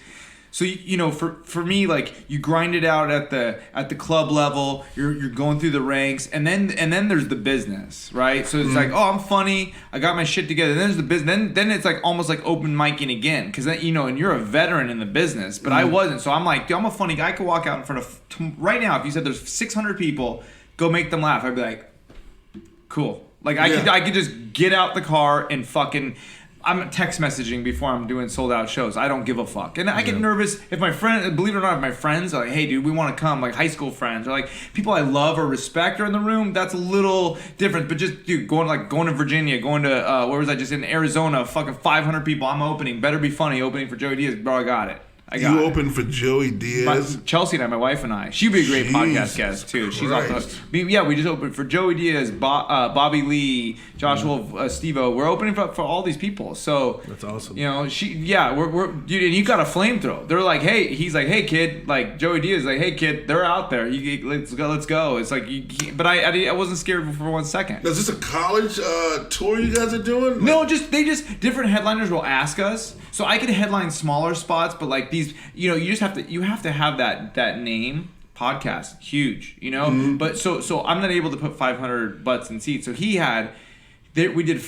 so you know, for me, like you grind it out at the club level. You're going through the ranks, and then there's the business, right? So it's like, oh, I'm funny. I got my shit together. Then there's the business. Then it's like almost like open micing again, because you know, and you're a veteran in the business, but I wasn't. So I'm like, dude, I'm a funny guy. I could walk out in front of right now. If you said there's 600 people, go make them laugh, I'd be like, cool. Like I could just get out the car and fucking, I'm text messaging before I'm doing sold out shows. I don't give a fuck. And I get nervous if my friend, believe it or not, if my friends are like, hey dude, we want to come, like high school friends or like people I love or respect are in the room, that's a little different. But just dude, going to Virginia, going to, where was I just in Arizona, fucking 500 people, I'm opening, better be funny, opening for Joey Diaz, bro, I got it. You open for Joey Diaz. Chelsea and I, my wife and I. She'd be a great podcast guest too. She's off the. Yeah, we just opened for Joey Diaz, Bobby Lee, Joshua, Steve-O. We're opening for all these people. So that's awesome. You know, we're dude, and you got a flamethrower. They're like, hey, he's like, hey kid, like Joey Diaz, like, hey kid, they're out there. Let's go. It's like, but I wasn't scared for 1 second. Is this a college tour you guys are doing? No, they just different headliners will ask us. So I could headline smaller spots, but like these, you know, you have to have that name. Podcast, huge, you know. Mm-hmm. But so I'm not able to put 500 butts in seats. So we did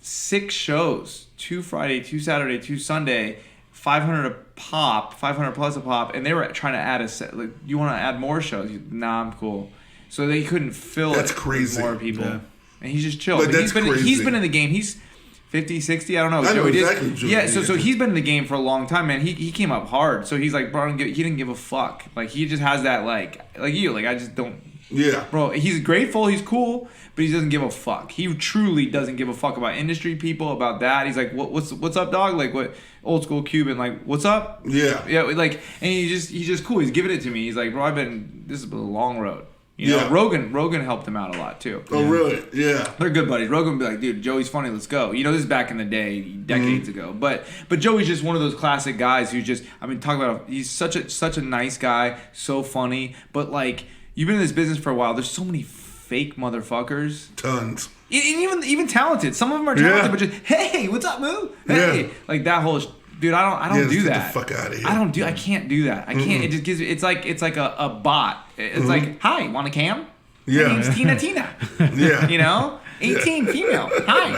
6 shows, 2 Friday, 2 Saturday, 2 Sunday, 500 a pop, 500 plus a pop, and they were trying to add a set. Like, you want to add more shows? Nah, I'm cool. So they couldn't fill that's it crazy. With more people, and he's just chill. But that's crazy. He's been in the game. He's 50, 60, I don't know. I know exactly. Yeah, so he's been in the game for a long time, man. He came up hard. So he's like, bro, he didn't give a fuck. Like, he just has that, like you. Like, I just don't. Yeah. Bro, he's grateful. He's cool, but he doesn't give a fuck. He truly doesn't give a fuck about industry people, about that. He's like, what's up, dog? Like, what? Old school Cuban, like, what's up? Yeah. Yeah, like, and he's just cool. He's giving it to me. He's like, bro, this has been a long road. You know, Rogan helped him out a lot too. Oh, really? Yeah. They're good buddies. Rogan would be like, dude, Joey's funny, let's go. You know, this is back in the day, decades ago. But Joey's just one of those classic guys who just, I mean, talk about, he's such a nice guy, so funny. But like, you've been in this business for a while. There's so many fake motherfuckers. Tons. Even talented. Some of them are talented, but just, hey, what's up, Moo? Hey, like that whole. Dude, I don't do that. Get the fuck out of here. I can't do that. I can't. It just gives. It's like a bot. It's like, hi, want a cam? Yeah. My name's Tina. Yeah. You know, 18, female. Hi.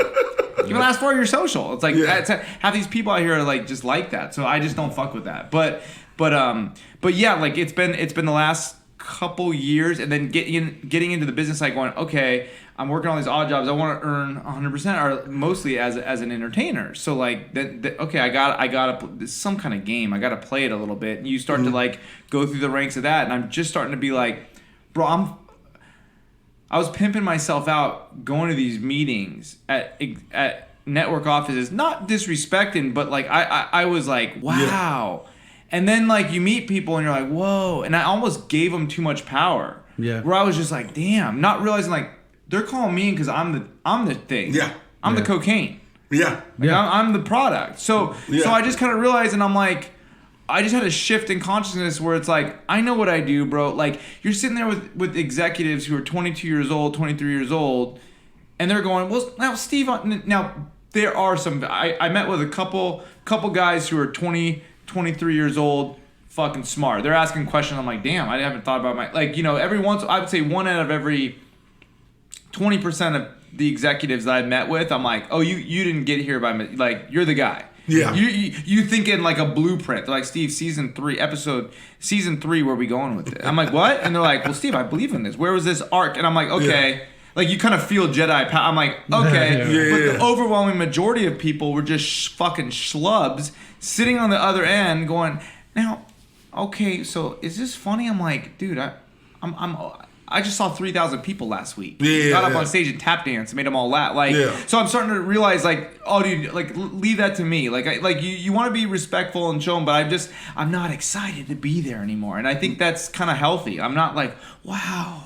Give me the last 4 of your social. It's like half these people out here are like just like that. So I just don't fuck with that. But yeah, like it's been the last couple years, and then getting into the business, like going, okay, I'm working all these odd jobs. I want to earn 100% or mostly as an entertainer. So like okay, I got some kind of game. I got to play it a little bit. And you start to like go through the ranks of that, and I'm just starting to be like, bro, I was pimping myself out going to these meetings at network offices, not disrespecting, but like I was like, wow. Yeah. And then like you meet people and you're like, whoa. And I almost gave them too much power. Yeah. Where I was just like, damn, not realizing like they're calling me because I'm the thing. Yeah. I'm the cocaine. Yeah. Like, I'm the product. So I just kind of realized, and I'm like, I just had a shift in consciousness where it's like, I know what I do, bro. Like, you're sitting there with executives who are 22 years old, 23 years old, and they're going, well, now, Steve, now, there are some, I met with a couple guys who are 20, 23 years old, fucking smart. They're asking questions. I'm like, damn, I haven't thought about like, you know, every once, I would say 1 out of every 20% of the executives that I met with, I'm like, oh, you didn't get here by, like, you're the guy. Yeah. You thinking like a blueprint. They're like, Steve, season 3, where are we going with it? I'm like, what? And they're like, well, Steve, I believe in this. Where was this arc? And I'm like, okay. Yeah. Like, you kind of feel Jedi power. I'm like, okay. But the overwhelming majority of people were just fucking schlubs sitting on the other end going, now, okay, so is this funny? I'm like, dude, I just saw 3,000 people last week. Got up on stage and tap dance, made them all laugh. Like, so I'm starting to realize, like, oh, dude, like, leave that to me. Like, you want to be respectful and show them, but I'm not excited to be there anymore. And I think that's kind of healthy. I'm not like, wow,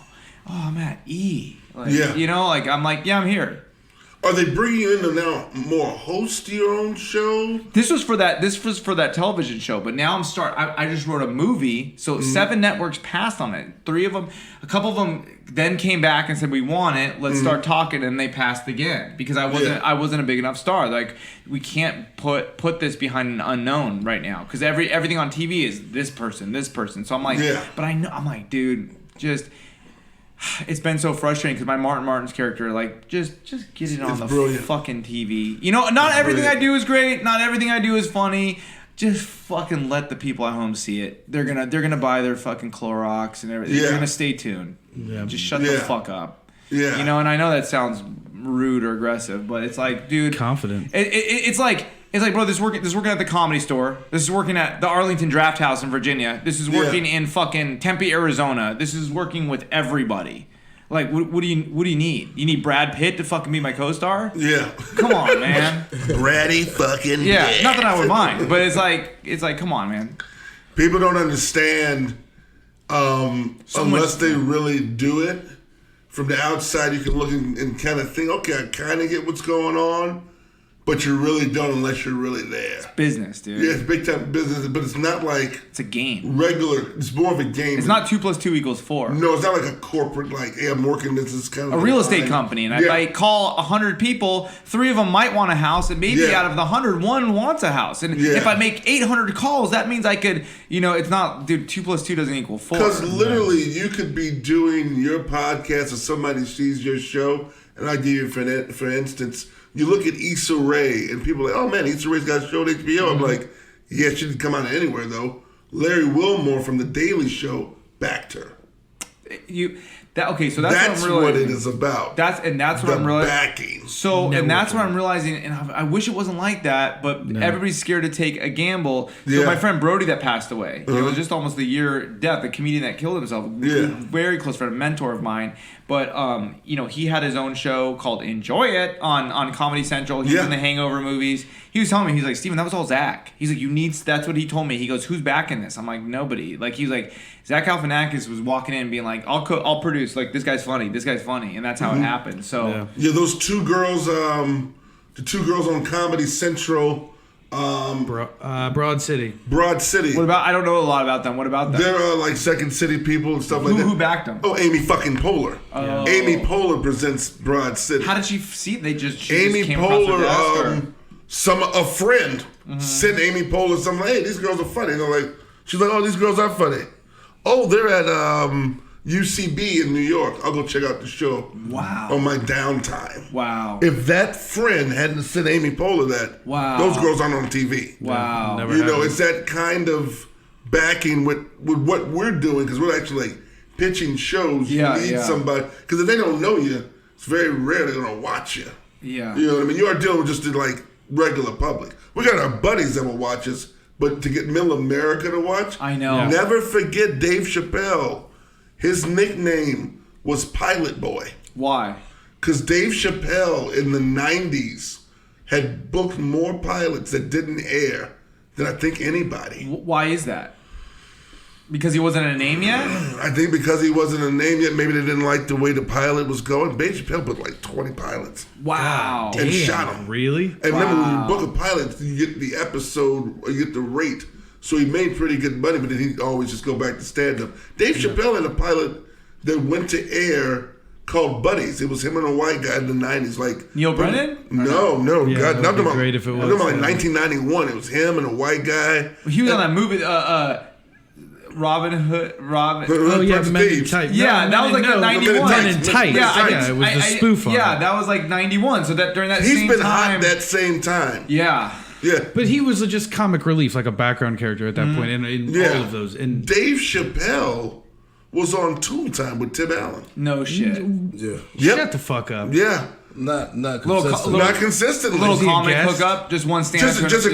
oh, I'm at E. Like, you know, like, I'm like, yeah, I'm here. Are they bringing you in to now more host your own show? This was for that television show, but now I just wrote a movie, so 7 networks passed on it. 3 of them, a couple of them then came back and said, we want it, let's start talking, and they passed again because I wasn't a big enough star. Like, we can't put this behind an unknown right now because everything on TV is this person. So I'm like, but I know, I'm like, dude, just. It's been so frustrating because my Martin's character, like, just get it on the fucking TV. You know, not everything I do is great. Not everything I do is funny. Just fucking let the people at home see it. They're gonna buy their fucking Clorox and everything. They're gonna stay tuned. Yeah. Just shut the fuck up. Yeah. You know, and I know that sounds rude or aggressive, but it's like, dude, confident. It's like, bro, this is working at the Comedy Store. This is working at the Arlington Draft House in Virginia. This is working in fucking Tempe, Arizona. This is working with everybody. Like, what do you need? You need Brad Pitt to fucking be my co-star? Yeah. Come on, man. Braddy fucking Pitt. Not that I would mind, but it's like, come on, man. People don't understand unless they really do it. From the outside, you can look and kind of think, okay, I kind of get what's going on, but you really don't unless you're really there. It's business, dude. Yeah, it's big time business, but it's not like it's a game. Regular. It's more of a game. It's not 2 + 2 = 4. No, it's not like a corporate. Like, hey, I'm working this. Is kind of a real estate company, and if I call 100 people, 3 of them might want a house, and maybe out of the 100, 1 wants a house. And if I make 800 calls, that means I could. It's not, dude. 2 + 2 doesn't equal 4. Because literally, you could be doing your podcast, or somebody sees your show, and I give you for instance. You look at Issa Rae, and people are like, oh man, Issa Rae's got a show on HBO. I'm like, yeah, she didn't come out of anywhere, though. Larry Wilmore from The Daily Show backed her. So that's what it is about. That's what I'm realizing. Backing. So, and that's what I'm realizing, and I wish it wasn't like that, but everybody's scared to take a gamble. So my friend Brody that passed away, it was just almost a year death, the comedian that killed himself, very close friend, a mentor of mine. But, he had his own show called Enjoy It on Comedy Central. He was in the Hangover movies. He was telling me, he's like, Steven, that was all Zach. He's like, that's what he told me. He goes, who's backing this? I'm like, nobody. Like, he's like, Zach Galifianakis was walking in being like, I'll produce. Like, this guy's funny. And that's how it happened. So those 2 girls, the 2 girls on Comedy Central. Broad City. What about? I don't know a lot about them. What about them? They're like Second City people and stuff like that. Who backed them? Oh, Amy fucking Poehler. Oh. Amy Poehler presents Broad City. How did she see? Amy just came Poehler. A friend sent Amy Poehler something. Hey, these girls are funny. She's like, oh, these girls are funny. Oh, they're at UCB in New York. I'll go check out the show. Wow. On my downtime. Wow. If that friend hadn't sent Amy Poehler that, those girls aren't on TV. Wow. It's that kind of backing with what we're doing, because we're actually like pitching shows. You need somebody, because if they don't know you, it's very rare they're going to watch you. Yeah. You know what I mean? You are dealing with just like regular public. We got our buddies that will watch us, but to get middle America to watch, I know. Never forget Dave Chappelle. His nickname was Pilot Boy. Why? Because Dave Chappelle in the 90s had booked more pilots that didn't air than I think anybody. Why is that? Because he wasn't a name yet? I think because he wasn't a name yet, maybe they didn't like the way the pilot was going. Dave Chappelle booked like 20 pilots. Wow. And shot them. Really? And remember, when you book a pilot, you get the episode, or you get the rate. So he made pretty good money, but then he'd always just go back to stand-up. Dave Chappelle had a pilot that went to air called Buddies. It was him and a white guy in the 90s. Like Neil Brennan? No. Yeah, God, that would be great if it was. I'm talking about like 1991. It was him and a white guy. He was on that movie, Robin Hood. Oh, yeah, Men in Tights. Yeah, that was like 91. Men in Tights. Yeah, it was the spoof on it. Yeah, that was like 91. So that during that He's same been time. hot that same time. Yeah. Yeah. But he was just comic relief, like a background character at that point in all of those. And Dave Chappelle was on Tool Time with Tim Allen. No shit. Yeah. Shut the fuck up. Yeah. Not consistently. Not consistently. Little comic hookup, just one stand. Just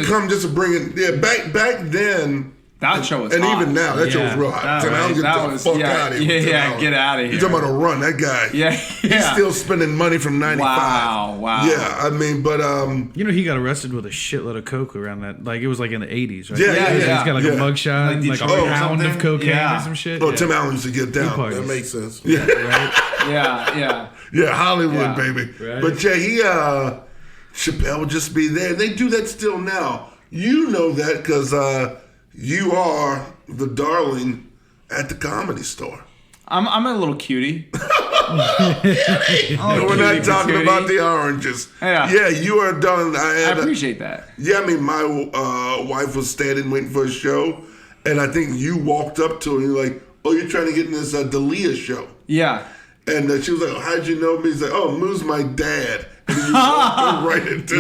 to bring it. Yeah, back then. That show was and hot. even now, that show was real hot. Tim Allen, get the fuck out of here. Yeah, get out of here. You're talking about a run, that guy. Yeah. He's still spending money from 95. Wow. Yeah, I mean, but he got arrested with a shitload of coke around that. Like, it was like in the 80s, right? Yeah. He's got like a mugshot, like a pound of cocaine or some shit. Oh, Tim Allen used to get down. That makes sense. Yeah. Yeah. Yeah, Hollywood, baby. Right. But yeah, Chappelle would just be there. They do that still now. You know that because you are the darling at the Comedy Store. I'm a little cutie. We're not talking about the oranges. Yeah, you are done. I appreciate that. Yeah, I mean, my wife was standing waiting for a show, and I think you walked up to her and you're like, oh, you're trying to get in this D'Elia show. Yeah. And she was like, oh, how'd you know me? He's like, oh, Moo's my dad. And you walked right into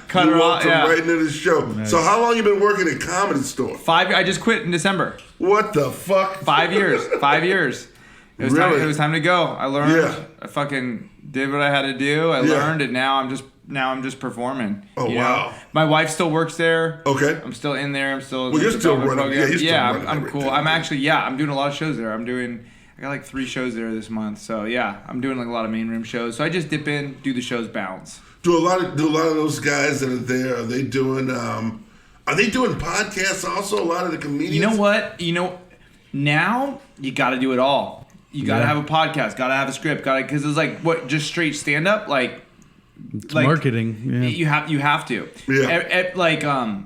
cut her off. Yeah. Right into the show. Nice. So how long you been working at Comedy Store? 5 years. I just quit in December. What the fuck? 5 years. 5 years. It was time to go. I learned. Yeah. I fucking did what I had to do. I learned it. Now I'm just performing. Oh, wow. Know? My wife still works there. Okay. I'm still in there. I'm still. Well, you're still running. I'm cool. I'm actually. I'm doing a lot of shows there. I got like 3 shows there this month. So yeah, I'm doing like a lot of main room shows. So I just dip in, do the shows, bounce. Do a lot of those guys that are there? Are they doing Are they doing podcasts also? A lot of the comedians. You know what? Now you got to do it all. You got to have a podcast. Got to have a script. Because it's like what just straight stand up it's marketing. Yeah. You have to. Yeah.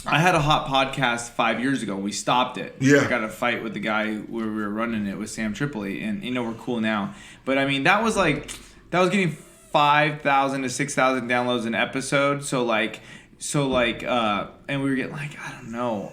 I had a hot podcast 5 years ago. We stopped it. Yeah. I got a fight with the guy where we were running it with Sam Tripoli, and we're cool now. But I mean, that was getting 5,000 to 6,000 downloads an episode. And we were getting I don't know.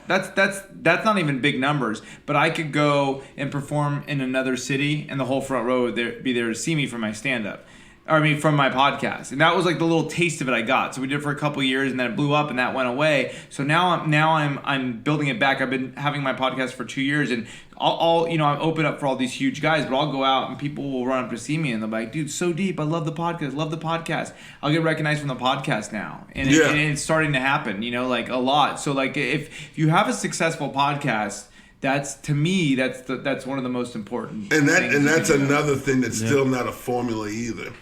That's not even big numbers. But I could go and perform in another city, and the whole front row would be there to see me for my stand up. From my podcast, and that was like the little taste of it I got. So we did it for a couple of years, and then it blew up, and that went away. So now I'm building it back. I've been having my podcast for 2 years, and I'll I'm open up for all these huge guys, but I'll go out and people will run up to see me, and they're like, "Dude, so deep. I love the podcast. I'll get recognized from the podcast now, and it's starting to happen. A lot. So if you have a successful podcast. To me, that's one of the most important. And that's another thing that's still not a formula either.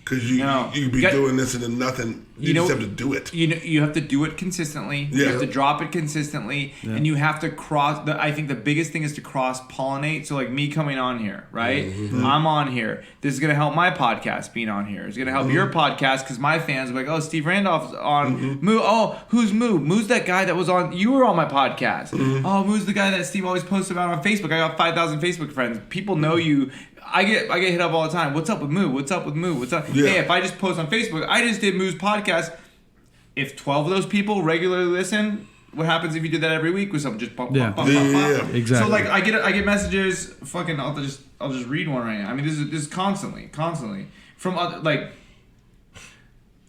Because you be doing this and then nothing. You just have to do it. You have to do it consistently. Yeah. You have to drop it consistently, and you have to cross. I think the biggest thing is to cross pollinate. So like me coming on here, right? Mm-hmm. I'm on here. This is gonna help my podcast being on here. It's gonna help your podcast because my fans are like, oh, Steve Randolph's on Moo. Oh, who's Moo? Moo's that guy that was on. You were on my podcast. Mm-hmm. Oh, Moo's the guy that Steve always posts about on Facebook. I got 5,000 Facebook friends. People know you. I get hit up all the time. What's up with Moo? What's up with Moo? What's up? Yeah. Hey, if I just post on Facebook, I just did Moo's podcast. If 12 of those people regularly listen, what happens if you did that every week with something? Just pop. Exactly. So I get messages. Fucking, I'll just read one right now. I mean, this is constantly from other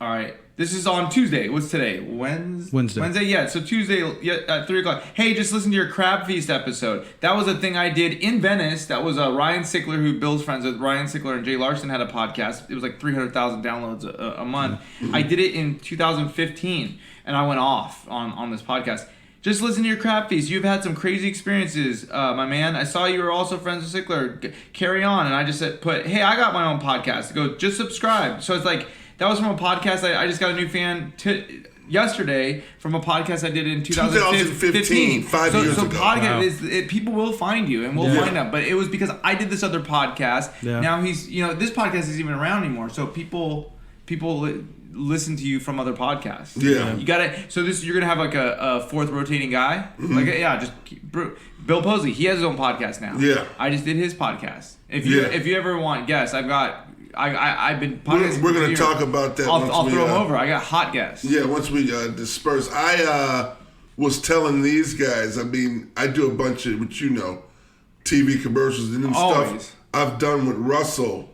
All right. This is on Tuesday. What's today? Wednesday, yeah. So Tuesday at 3 o'clock. Hey, just listen to your Crab Feast episode. That was a thing I did in Venice. That was Ryan Sickler, who Bill's friends with. Ryan Sickler and Jay Larson had a podcast. It was like 300,000 downloads a month. I did it in 2015, and I went off on this podcast. Just listen to your Crab Feast. You've had some crazy experiences, my man. I saw you were also friends with Sickler. Carry on. And I just hey, I got my own podcast. Go, just subscribe. So it's like, that was from a podcast. I just got a new fan yesterday from a podcast I did in 2015. 5 years ago. So podcast people will find you and we'll find out. But it was because I did this other podcast. Yeah. Now he's this podcast isn't even around anymore. So people listen to you from other podcasts. Yeah. You gotta. So you're gonna have like a fourth rotating guy. Mm-hmm. Bill Posey. He has his own podcast now. Yeah. I just did his podcast. If you ever want guests, I've been podcasting. We're going to talk about that. I'll throw them over. I got hot guests. Yeah, once we disperse. I was telling these guys, I mean, I do a bunch of, TV commercials and stuff I've done with Russell.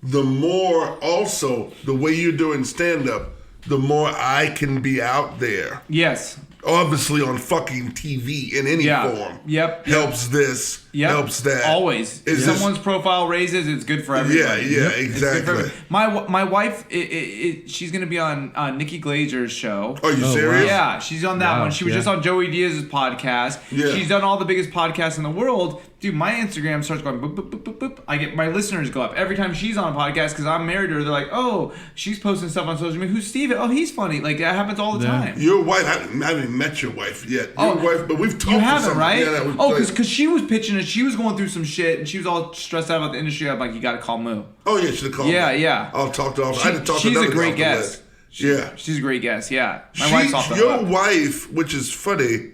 The more also, the way you're doing stand-up, the more I can be out there. Yes. Obviously on fucking TV in any form. Yep. Helps this. Yep. Helps that. Always. If someone's profile raises, it's good for everybody. Yeah, exactly. My wife, she's going to be on Nikki Glazer's show. Are you serious? Wow. Yeah, she's on that one. She was just on Joey Diaz's podcast. Yeah. She's done all the biggest podcasts in the world. Dude, my Instagram starts going boop, boop, boop, boop, boop. I get my listeners go up every time she's on a podcast because I'm married to her. They're like, oh, she's posting stuff on social media. Who's Steven? Oh, he's funny. Like, that happens all the time. Your wife, I haven't met your wife yet. Your wife, but we've talked. You haven't, right? Yeah, because she was pitching it. She was going through some shit and she was all stressed out about the industry. I'm like, you got to call Moo. Oh, yeah, she'll call me. Yeah. I'll talk to her. I had to talk to She's a great guest. She's a great guest, yeah. My wife's off the hook. Your wife, which is funny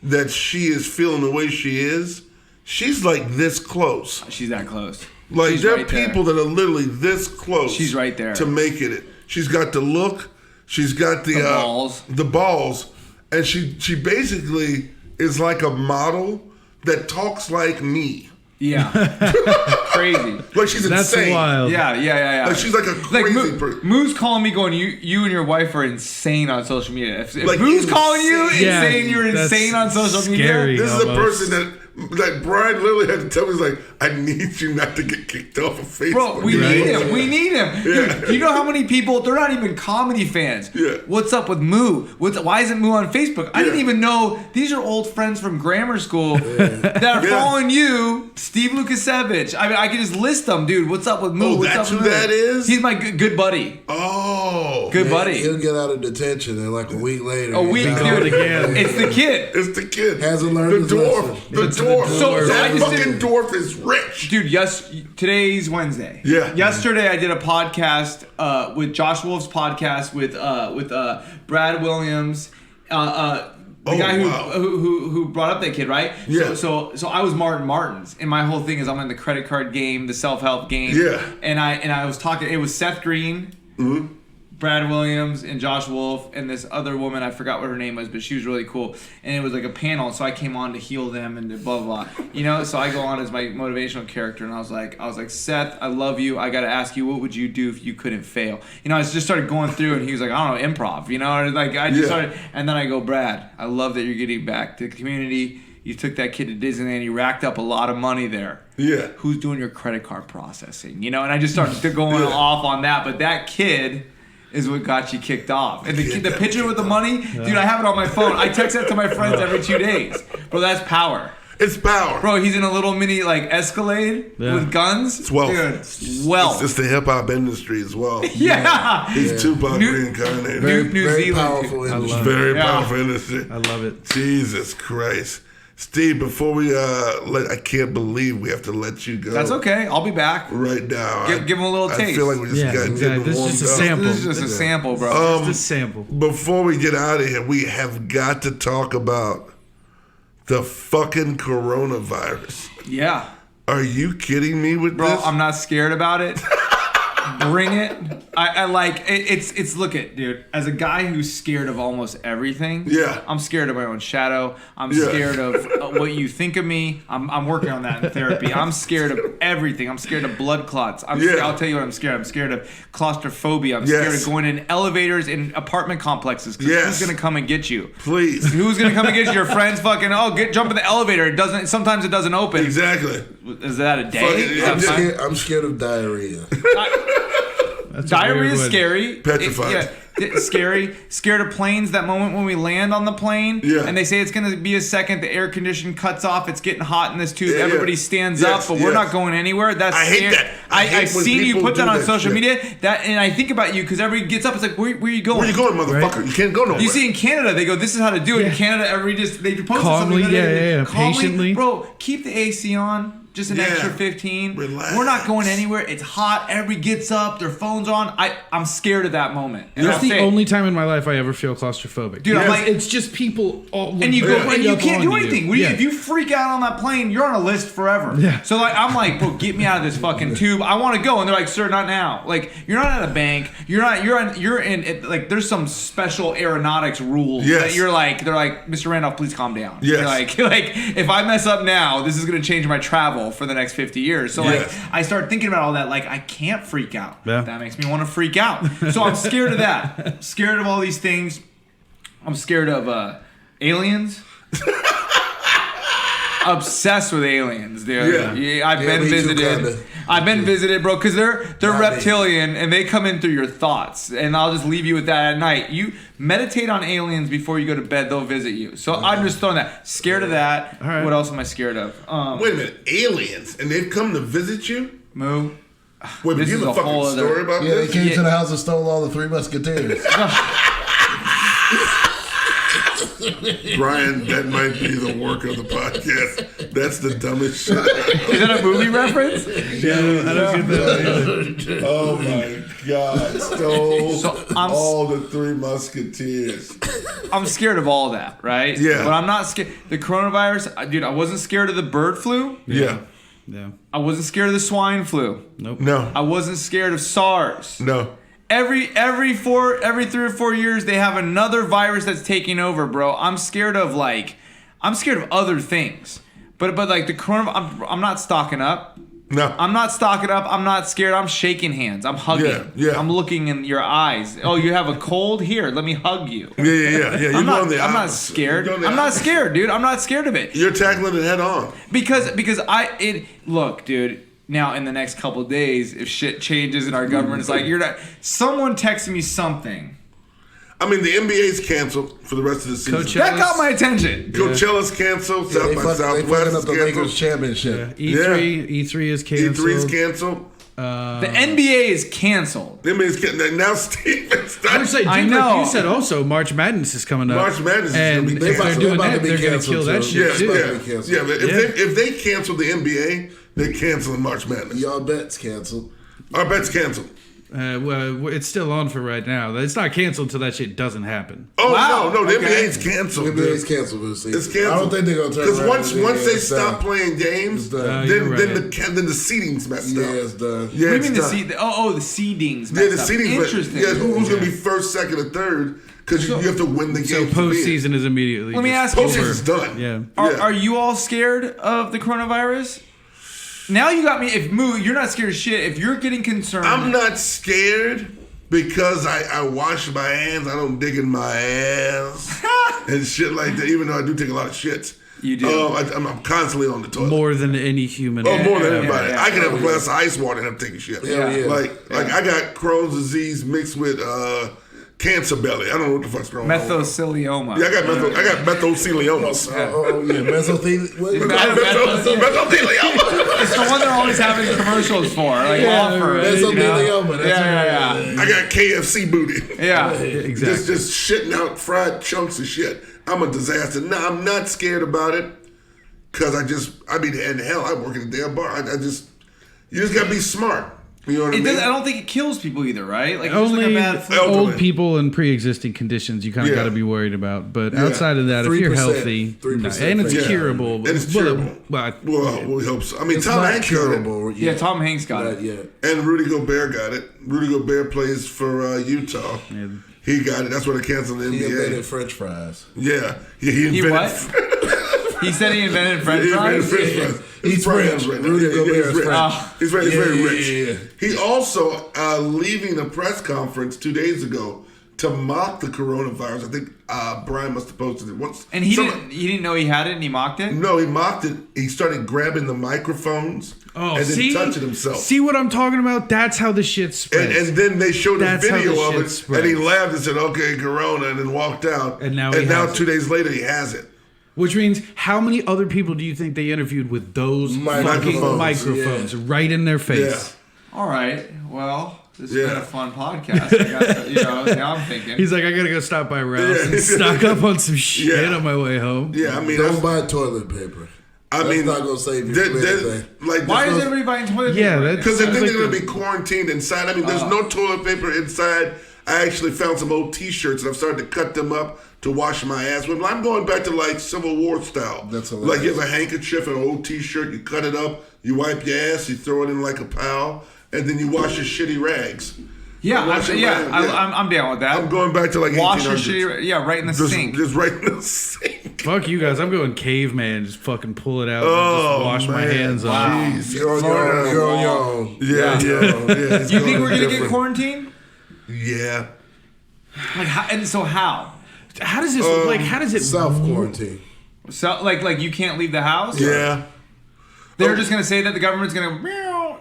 that she is feeling the way she is, she's like this close. She's that close. Like, there are people that are literally this close. She's right there. To making it. She's got the look. She's got the balls. The balls. And she basically is like a model that talks like me. Yeah. Crazy. Like she's insane. That's wild. Yeah. Like she's like a crazy person. Moo's calling me going, you and your wife are insane on social media. If like Moo's calling you and saying you're insane on social media. This is a person that like Brian literally had to tell me, he's like, I need you not to get kicked off of Facebook. Bro, we need him. We need him. Dude, you know how many people, they're not even comedy fans. Yeah. What's up with Moo? Why isn't Moo on Facebook? I didn't even know. These are old friends from grammar school that are following you, Steve Lukasevich. I mean, I can just list them, dude. What's up with Moo? Oh, What's that's up who with that Moo? is? He's my good buddy. Oh. Good buddy. He'll get out of detention and like a week later. A week, dude. Again. It's the kid. It's the kid. Hasn't learned the his dwarf. lesson. The dwarf. So that I just fucking dwarf is rich. Dude, today's Wednesday. Yeah. Yesterday I did a podcast with Josh Wolf's podcast with Brad Williams, the guy who brought up that kid, right? Yeah. So I was Martin Martins, and my whole thing is I'm in the credit card game, the self-help game. Yeah. And I was talking. It was Seth Green. Mm-hmm. Brad Williams and Josh Wolf and this other woman, I forgot what her name was, but she was really cool. And it was like a panel, so I came on to heal them and blah blah blah. You know, so I go on as my motivational character, and I was like, Seth, I love you. I gotta ask you, what would you do if you couldn't fail? You know, I just started going through, and he was like, I don't know, improv. You know, like I just started, and then I go, Brad, I love that you're getting back to the community. You took that kid to Disneyland. You racked up a lot of money there. Yeah. Who's doing your credit card processing? You know, and I just started going off on that. But that kid is what got you kicked off. And the picture with the money, dude, I have it on my phone. I text that to my friends every 2 days. Bro, that's power. It's power. Bro, he's in a little mini like Escalade with guns. It's wealth. Dude, wealth. It's the hip hop industry as well. Yeah. He's Tupac reincarnated. New very Zealand. powerful industry. Very powerful industry. I love it. Jesus Christ. Steve, before we I can't believe we have to let you go. That's okay. I'll be back. Right now. Give him a little taste. I feel like we just got exactly. This is just a sample. This is just a sample, bro. Just a sample. Before we get out of here, we have got to talk about the fucking coronavirus. Yeah. Are you kidding me with Bro, this? I'm not scared about it. Bring it. I like it's look at, dude, as a guy who's scared of almost everything. Yeah. I'm scared of my own shadow. I'm scared of what you think of me. I'm working on that in therapy. I'm scared of everything. I'm scared of blood clots. I'll tell you what I'm scared of. I'm scared of claustrophobia. I'm scared of going in elevators in apartment complexes. Who's gonna come and get you? Please. Who's gonna come and get you? Your friends fucking jump in the elevator. Sometimes it doesn't open. Exactly. Is that a day? I'm scared of diarrhea. Diarrhea is scary. Petrified. Scary. Scared of planes. That moment when we land on the plane, and they say it's going to be a second. The air condition cuts off. It's getting hot in this tube. Everybody stands up, but we're not going anywhere. That's I hate that. I've seen you put that on social media. And I think about you because everybody gets up. It's like, where are you going? Where you going, motherfucker? Right? You can't go nowhere. You see in Canada, they go, this is how to do it. In Canada, they propose calmly, something. Calmly, patiently. Bro, keep the AC on. Just an extra 15. Relax. We're not going anywhere. It's hot. Everybody gets up. Their phone's on. I'm scared of that moment. And That's the only time in my life I ever feel claustrophobic. Dude, I'm like, it's just people all and you go and you can't do anything. If you freak out on that plane, you're on a list forever. Yeah. So like I'm like, bro, get me out of this fucking tube. I want to go. And they're like, sir, not now. Like you're not at a bank. You're in like there's some special aeronautics rules that you're like. They're like, Mr. Randolph, please calm down. Yes. You're like if I mess up now, this is gonna change my travel for the next 50 years. So like I start thinking about all that. Like I can't freak out. Yeah. That makes me want to freak out. So I'm scared of that. Scared of all these things. I'm scared of aliens. Obsessed with aliens, dude. Yeah, I've been visited. I've been visited, bro, because they're reptilian and they come in through your thoughts. And I'll just leave you with that at night. You meditate on aliens before you go to bed; they'll visit you. So I'm just throwing that. Scared of that. Right. What else am I scared of? Wait a minute, aliens, and they've come to visit you? Moo. Wait, This you is have a a whole fucking other- story about Yeah, they this? came to the house and stole all the Three Musketeers. Brian, that might be the work of the podcast. That's the dumbest shit. Is that a movie reference? Yeah, I don't get that either. Oh my God. Stole all the Three Musketeers. I'm scared of all that, right? Yeah. But I'm not scared. The coronavirus, dude, I wasn't scared of the bird flu. Yeah. Yeah. I wasn't scared of the swine flu. Nope. No. I wasn't scared of SARS. No. Every 3 or 4 years they have another virus that's taking over, bro. I'm scared of other things. But like the corona, I'm not stocking up. No. I'm not stocking up. I'm not scared. I'm shaking hands. I'm hugging. Yeah. I'm looking in your eyes. Oh, you have a cold? Here, let me hug you. Yeah. I'm not scared. I'm not scared, dude. I'm not scared of it. You're tackling it head on. Because look, dude. Now in the next couple of days, if shit changes in our government, it's like you're not. Someone texted me something. I mean, the NBA's canceled for the rest of the season. That got my attention. Coachella's canceled. South by Southwest fucking up is the canceled. Lakers championship. E3 is canceled. E3's canceled. The NBA is canceled. The NBA's canceled. Now Steven's done. I know. Like you said also, March Madness is coming up. March Madness is and going to be if they're doing that, they're going to kill that shit too. Yeah, but if they cancel the NBA, they're canceling March Madness. Y'all bets canceled. Our bet's canceled. Well, it's still on for right now. It's not canceled until that shit doesn't happen. Oh, wow. no, the NBA's canceled. The NBA's canceled for the season. It's canceled. I don't think they're going to turn around. Because once they stop playing games, then the seeding's messed up. Yeah, it's done. Yeah, what do you mean the seeding's messed up? Yeah, the seeding's interesting. Yeah, who's going to be first, second, or third? Because you have to win the game. So postseason is immediately. Let me ask you this. Postseason's done. Yeah. Are you all scared of the coronavirus? Now you got me. If you're not scared of shit. If you're getting concerned, I'm not scared because I wash my hands. I don't dig in my ass and shit like that. Even though I do take a lot of shits. You do. I'm constantly on the toilet. More than any human. Oh, more than anybody. Yeah, I can have a glass of ice water and I'm taking shit. Yeah. Like I got Crohn's disease mixed with cancer belly. I don't know what the fuck's wrong. Mesothelioma. Yeah, I got methocelioma. Mesothelioma. It's the one they're always having commercials for, like offers. Mesothelioma. I got KFC booty. Yeah, exactly. Just shitting out fried chunks of shit. I'm a disaster. No, I'm not scared about it because I mean, and hell, I work in a damn bar. You just gotta be smart. You know what I mean? I don't think it kills people either, right? Like only just like old people and pre-existing conditions you kind of got to be worried about. But outside of that, if you're healthy, and it's curable, and it's curable. Well, we hope so. I mean, Tom Hanks curable. got it. Yeah, Tom Hanks got it. Yeah, and Rudy Gobert got it. Rudy Gobert plays for Utah. Yeah. He got it. That's why they canceled the NBA. He invented French fries. Yeah, he invented. He what? He said he invented French fries. He's French. Rudy Gobert is French. He's very rich. Yeah. He also leaving a press conference 2 days ago to mock the coronavirus. I think Brian must have posted it once. And he didn't know he had it, and he mocked it. No, he mocked it. He started grabbing the microphones and then touching himself. See what I'm talking about? That's how the shit spreads. And then they showed a video of it, and he laughed and said, "Okay, corona," and then walked out. And now 2 days later, he has it. Which means, how many other people do you think they interviewed with those fucking microphones right in their face? Yeah. All right. Well, this has been a fun podcast. Now I'm thinking. He's like, I gotta go stop by Ralph's and stock up on some shit on my way home. Yeah, I mean, don't buy toilet paper. That's not gonna save you from anything. Why is everybody buying toilet paper? Yeah, because they think they're gonna be quarantined inside. I mean, there's no toilet paper inside. I actually found some old T-shirts and I've started to cut them up to wash my ass with. I'm going back to like Civil War style. That's hilarious. Like you have a handkerchief and an old T-shirt, you cut it up, you wipe your ass, you throw it in like a pile, and then you wash your shitty rags. Yeah, I'm down with that. I'm going back to like wash your 1800s. shitty, right in the sink. Just right in the sink. Fuck you guys, I'm going caveman. Just fucking pull it out and just wash my hands off. Jeez. You're on your own. Yeah. Do you think we're gonna get quarantined? Yeah. Like, how? How does this look like? How does it self-quarantine? So, like you can't leave the house? Yeah. They're just gonna say that the government's gonna.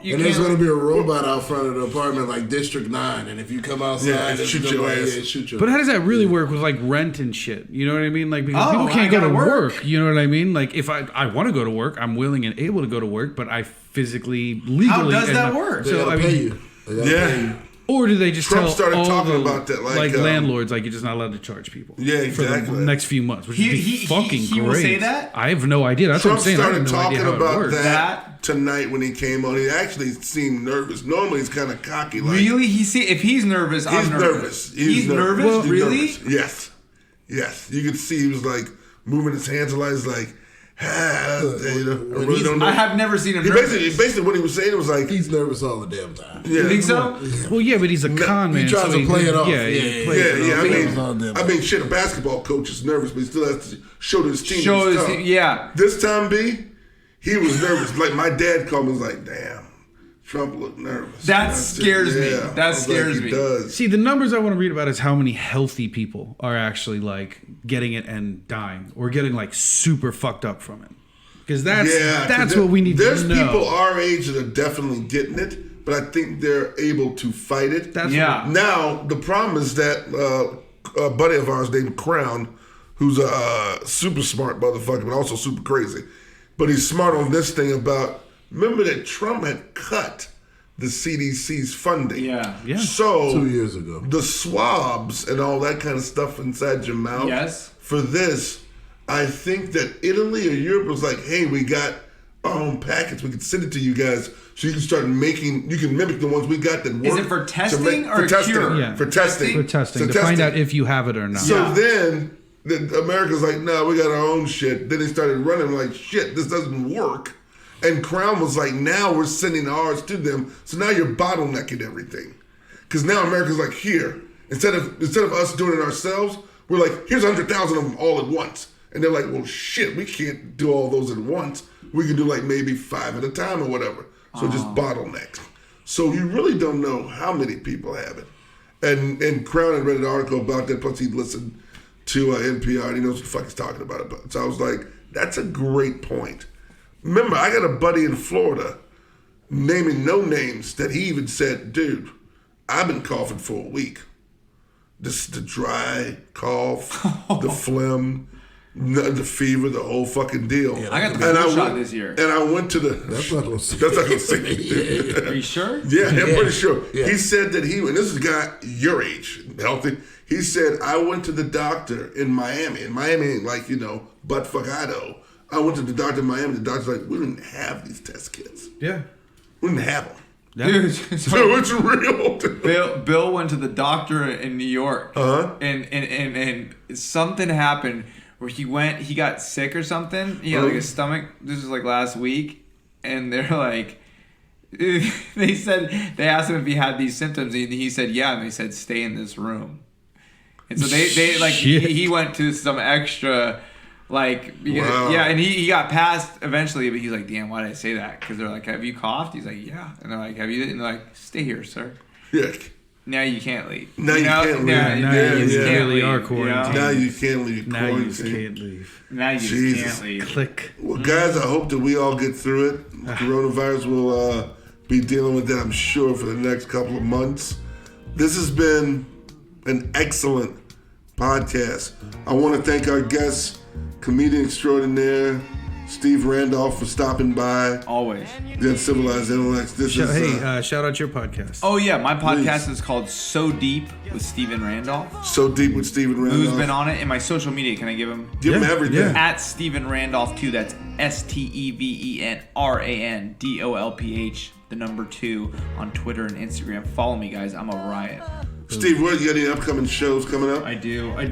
There's gonna be a robot out front of the apartment, like District 9, and if you come outside, shoot your ass. But how does that really work with like rent and shit? You know what I mean? Like because people can't go to work. You know what I mean? Like if I want to go to work, I'm willing and able to go to work, but I physically legally. How does that work? So I pay you. Pay you. Or do they just Trump tell started all talking the, about that, like landlords, like you're just not allowed to charge people? Yeah, exactly. For the next few months, which would be fucking great. He will say that? I have no idea. That's Trump what I'm saying. I have no started idea how talking it about works. that tonight when he came on. He actually seemed nervous. Normally, he's kind of cocky. Like, really? If he's nervous, I'm nervous. He's nervous? Well, really? Nervous. Yes. You could see he was like moving his hands a lot. He's like, I really don't know. I have never seen him nervous. Basically, what he was saying was like, he's nervous all the damn time. Yeah. You think so? Well, yeah, but he's a con man. He tries to play it off. Yeah. I mean, shit, a basketball coach is nervous, but he still has to show to his team. Yeah. This time, B, he was nervous. Like my dad called me, was like, "Damn, Trump looked nervous." That scares me. That scares me. Does. See, the numbers I want to read about is how many healthy people are actually like getting it and dying, or getting like super fucked up from it. Because that's what we need to know. There's people our age that are definitely getting it, but I think they're able to fight it. Now, the problem is that a buddy of ours named Crown, who's a super smart motherfucker, but also super crazy, but he's smart on this thing about, remember that Trump had cut the CDC's funding. Yeah. So 2 years ago, the swabs and all that kind of stuff inside your mouth. Yes. For this, I think that Italy or Europe was like, hey, we got our own packets. We can send it to you guys so you can start making, you can mimic the ones we got that work. Is it for testing or cure? Yeah. For testing. For testing. To find out if you have it or not. So then America's like, no, we got our own shit. Then they started running like, shit, this doesn't work. And Crown was like, now we're sending ours to them. So now you're bottlenecking everything. Because now America's like, here, instead of us doing it ourselves, we're like, here's 100,000 of them all at once. And they're like, well, shit, we can't do all those at once. We can do like maybe 5 at a time or whatever. So just bottlenecks. So you really don't know how many people have it. And Crown had read an article about that, plus he'd listened to NPR, and he knows what the fuck he's talking about it. So I was like, that's a great point. Remember, I got a buddy in Florida, naming no names, that he even said, dude, I've been coughing for a week. This is the dry cough, the phlegm, the fever, the whole fucking deal. Yeah, I got the flu shot this year. And I went to the... That's not going to see. That's not going to see. Are you sure? Yeah, I'm pretty sure. Yeah. He said that and this is a guy your age, healthy. He said, I went to the doctor in Miami. And Miami ain't like, buttfuck Idaho. I went to the doctor in Miami. The doctor's like, we didn't have these test kits. Yeah. We didn't have them. Dude, so it's real. Bill went to the doctor in New York. Uh-huh. And something happened where he got sick or something. He had like a stomach. This was like last week. And they're like, they asked him if he had these symptoms. And he said, yeah. And they said, stay in this room. And so they like, he went to some extra, like, yeah, and he got passed eventually, but he's like, damn, why did I say that? Because they're like, have you coughed? He's like, yeah. And they're like, have you? And they're like, stay here, sir. Yeah. Now you can't leave. Now you can't leave. Now you really are quarantined. Now you can't leave. Now you just can't leave. Now you just can't leave. Click. Well, guys, I hope that we all get through it. Coronavirus will be dealing with that, I'm sure, for the next couple of months. This has been an excellent podcast. I want to thank our guests, comedian extraordinaire Steve Randolph, for stopping by. Always. The Uncivilized Intellects. Shout out your podcast. Oh yeah, my podcast is called So Deep with Steven Randolph. So Deep with Steven Randolph. Who's been on it? In my social media, can I give him? Give him everything. Yeah. At Steven Randolph 2. That's StevenRandolph, the number 2 on Twitter and Instagram. Follow me, guys. I'm a riot. Steve, what, you got any upcoming shows coming up? I do. Any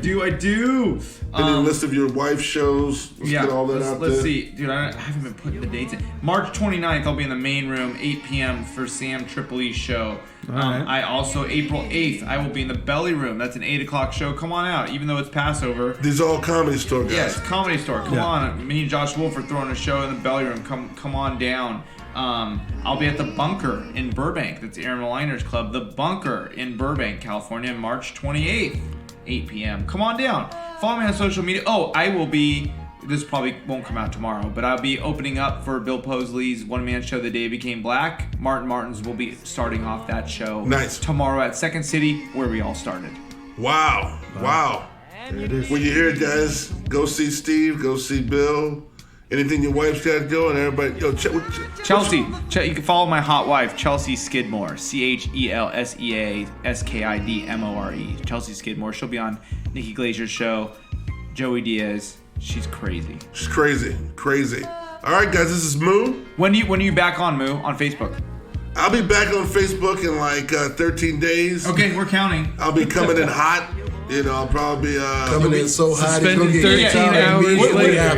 list of your wife's shows? Let's get all that out there. Let's see. Dude, I haven't been putting the dates in. March 29th, I'll be in the main room, 8 p.m. for Sam Tripoli's show. Right. I also, April 8th, I will be in the Belly Room. That's an 8 o'clock show. Come on out, even though it's Passover. These are all Comedy Store guys. Yes, Comedy Store. Come on. Me and Josh Wolf are throwing a show in the Belly Room. Come on down. I'll be at the Bunker in Burbank. That's Aaron Maliner's club. The Bunker in Burbank, California, March 28th, 8 p.m. Come on down. Follow me on social media. Oh, I will be, this probably won't come out tomorrow, but I'll be opening up for Bill Posley's one-man show, The Day It Became Black. Martin Martins will be starting off that show tomorrow at Second City, where we all started. Wow. There it is. When you hear it, guys, go see Steve, go see Bill. Anything your wife's got going, everybody, Chelsea, you can follow my hot wife, Chelsea Skidmore, ChelseaSkidmore. Chelsea Skidmore. She'll be on Nikki Glazer's show. Joey Diaz, she's crazy. She's crazy. All right, guys, this is Moo. When are you back on, Moo, on Facebook? I'll be back on Facebook in like 13 days. Okay, we're counting. I'll be coming in hot. I'll probably coming in so hot. Spending 13 hours.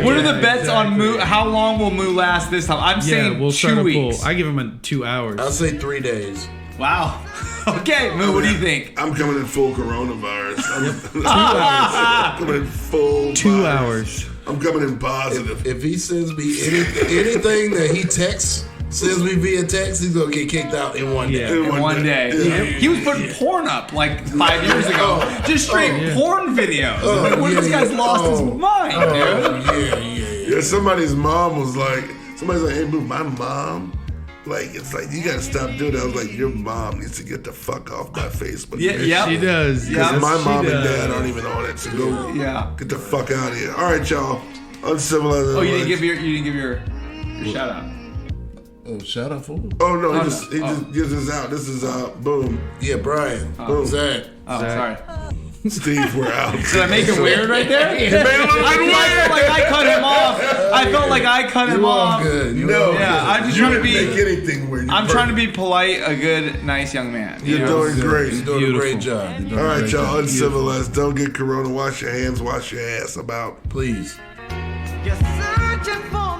What are the bets on Moo? How long will Moo last this time? I'm saying we'll 2 weeks. I give him 2 hours. I'll say 3 days. Wow. Okay, Moo, what do you think? I'm coming in full coronavirus. 2 hours. Coming in full 2 virus. hours. I'm coming in positive. If he sends me anything that he texts, sends me via text, he's gonna get kicked out in one day. In one day. Yeah. He was putting porn up like 5 years ago. Just straight porn videos. Like, what if this guy's lost his mind, dude? Yeah, somebody's mom was like, hey, boo, my mom, like, it's like, you gotta stop doing that. I was like, your mom needs to get the fuck off my Facebook. Yeah, she does. Because my mom and dad aren't even on it, so go get the fuck out of here. All right, y'all. Uncivilized. Oh, you didn't give your shout out. Oh, shout out for him? Oh no, he just gives us out. This is boom. Yeah, Brian. Boom. Zach. Oh, sorry. Steve, we're out. Did I make it weird right there? I felt like I cut him off. I felt like I cut him off. Good. I'm just trying to be. Make anything weird. I'm trying to be polite, a good, nice young man. You're doing great. You're doing a great job. All right, y'all. Uncivilized. Don't get corona. Wash your hands. Wash your ass. I'm out. Please. You're searching for